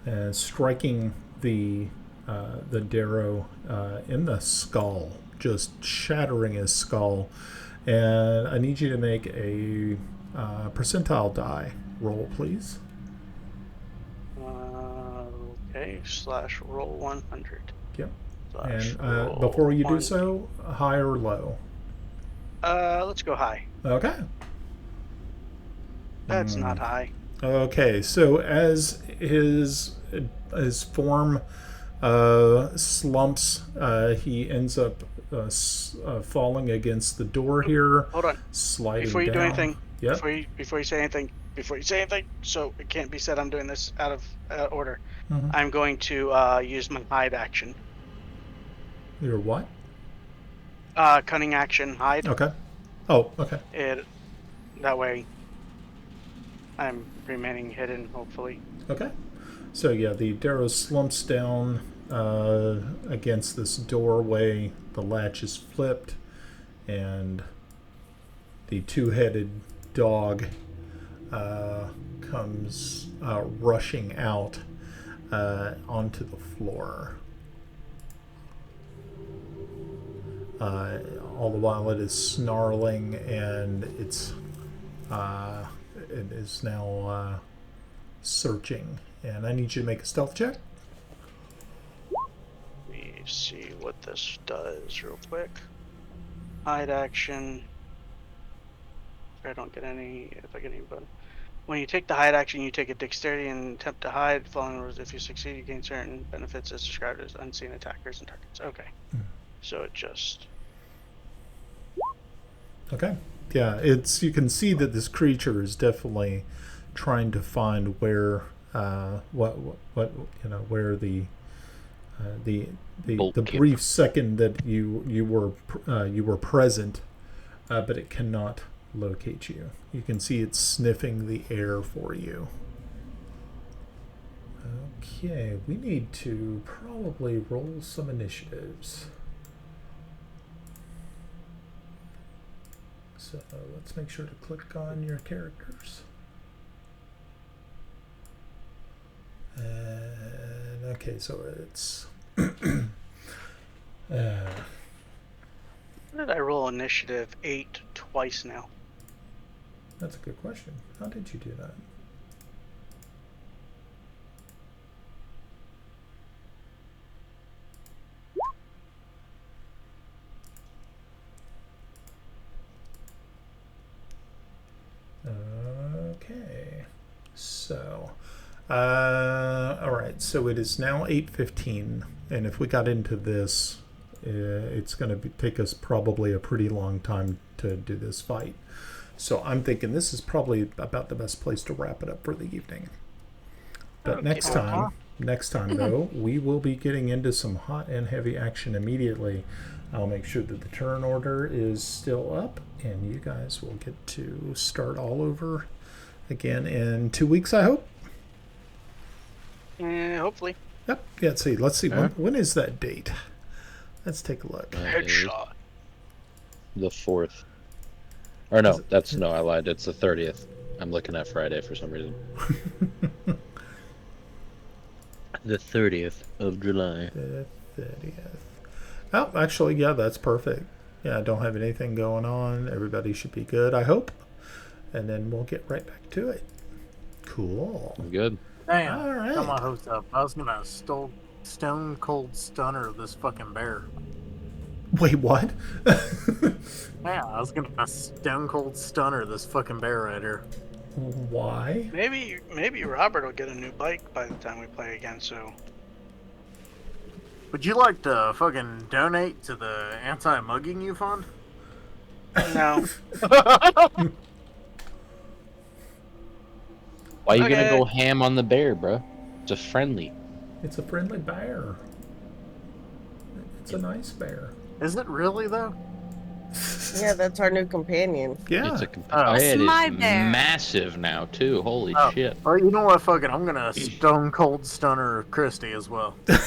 and striking the Derro in the skull, just shattering his skull. And I need you to make a percentile die roll, please. Okay. / roll 100. Yep. / And roll before you do 1. so, high or low? Let's go high. Okay. That's not high. Okay, so as his form slumps, he ends up falling against the door here, Hold on. sliding Before you down. do anything, Yep. before you say anything, before you say anything, so it can't be said I'm doing this out of order. Mhm. I'm going to use my hide action. Your what? Cunning action, hide. Okay. Oh, okay. That way I'm remaining hidden, hopefully. Okay. So yeah, the Derro slumps down against this doorway. The latch is flipped, and the two-headed dog comes rushing out onto the floor. All the while it is snarling, and it is now searching. And I need you to make a stealth check. Let me see what this does real quick. Hide action. If I don't get any, if I get any button. When you take the hide action, you take a dexterity and attempt to hide. Following rules, if you succeed, you gain certain benefits as described as unseen attackers and targets. Okay. So it just... Okay. Yeah, you can see that this creature is definitely trying to find where where the brief second that you were present, but it cannot locate you. You can see it's sniffing the air for you. Okay, we need to probably roll some initiatives. So let's make sure to click on your characters. And okay, so it's When did I roll initiative 8 twice now? that's a good question. How did you do that? Okay, so all right, so it is now 8:15, and if we got into this, it's going to take us probably a pretty long time to do this fight. So I'm thinking this is probably about the best place to wrap it up for the evening. But next time though, we will be getting into some hot and heavy action immediately. I'll make sure that the turn order is still up, and you guys will get to start all over again in 2 weeks, I hope. Hopefully. Yep. Yeah, let's see. When is that date? Let's take a look. Headshot. The 4th. Or no, I lied. It's the 30th. I'm looking at Friday for some reason. The 30th of July. The 30th. Oh, actually, yeah, that's perfect. Yeah, I don't have anything going on. Everybody should be good, I hope. And then we'll get right back to it. Cool. I'm good. Damn. All right. Come on, host up. I was gonna stone cold stunner this fucking bear. Wait, what? Yeah, I was gonna stone cold stunner this fucking bear right here. Why? Maybe Robert will get a new bike by the time we play again. So. Would you like to fucking donate to the anti-mugging you fund? No. Why are you gonna go ham on the bear, bro? It's a friendly. It's a friendly bear. It's a nice bear. Is it really though? Yeah, that's our new companion. Yeah. It's It's my bear. Massive now too. Holy shit! Well, you know what? Fucking, I'm gonna stone cold stunner Christy as well. Oh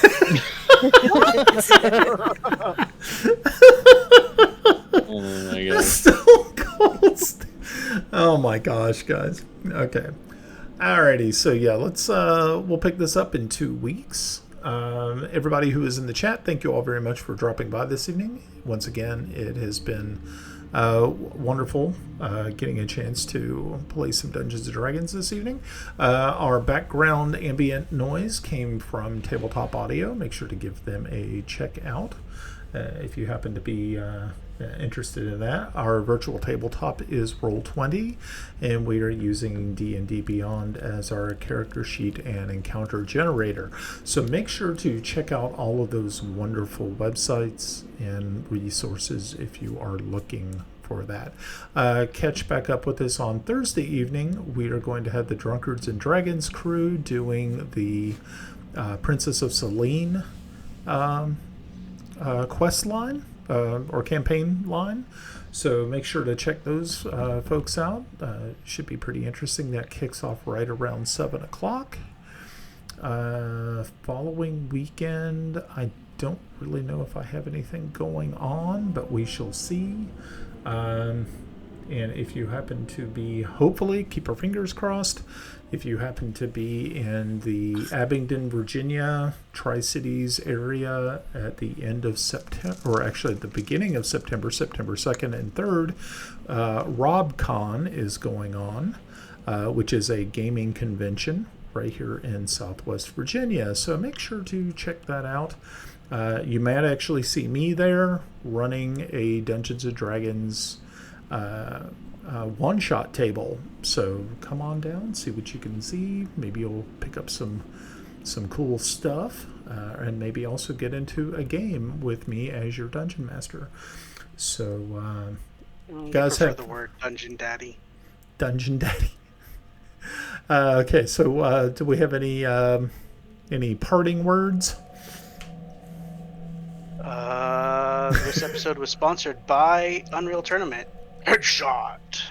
my god! Stone Cold. Oh my gosh, guys. Okay. Alrighty. So yeah, we'll pick this up in 2 weeks. Everybody who is in the chat, thank you all very much for dropping by this evening. Once again, it has been wonderful getting a chance to play some Dungeons & Dragons this evening. Our background ambient noise came from Tabletop Audio. Make sure to give them a check out if you happen to be interested in that. Our virtual tabletop is Roll20, and we are using D&D Beyond as our character sheet and encounter generator. So make sure to check out all of those wonderful websites and resources if you are looking for that. Catch back up with us on Thursday evening. We are going to have the Drunkards and Dragons crew doing the Princess of Selene quest line or campaign line. So make sure to check those folks out. Should be pretty interesting. That kicks off right around 7 o'clock. Following weekend, I don't really know if I have anything going on, but we shall see. And if you happen to be, hopefully, keep our fingers crossed, if you happen to be in the Abingdon, Virginia, Tri-Cities area at the end of September, or actually at the beginning of September, September 2nd and 3rd, RobCon is going on, which is a gaming convention right here in Southwest Virginia. So make sure to check that out. You might actually see me there running a Dungeons & Dragons one-shot table. So come on down, see what you can see. Maybe you'll pick up some cool stuff, and maybe also get into a game with me as your dungeon master. So guys, have the word Dungeon Daddy. Dungeon Daddy. Okay, so do we have any parting words? This episode was sponsored by Unreal Tournament. Headshot.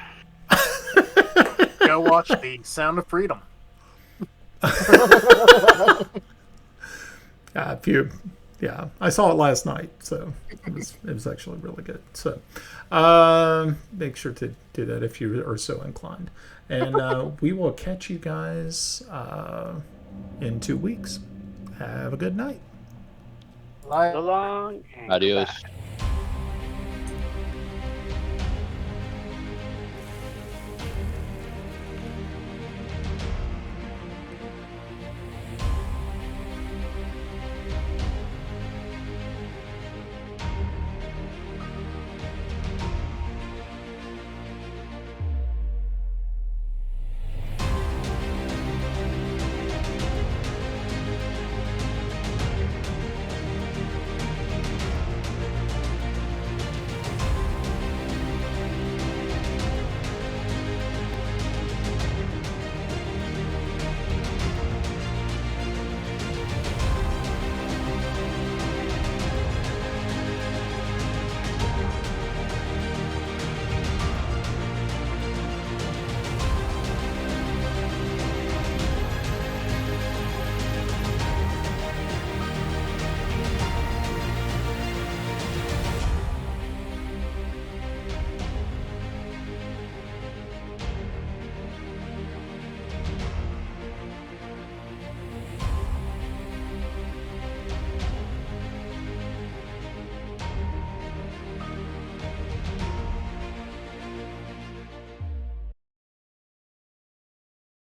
Go watch The Sound of Freedom. Yeah, I saw it last night, so it was actually really good. So make sure to do that if you are so inclined. And we will catch you guys in 2 weeks. Have a good night. Like, So long. And Adios. goodbye.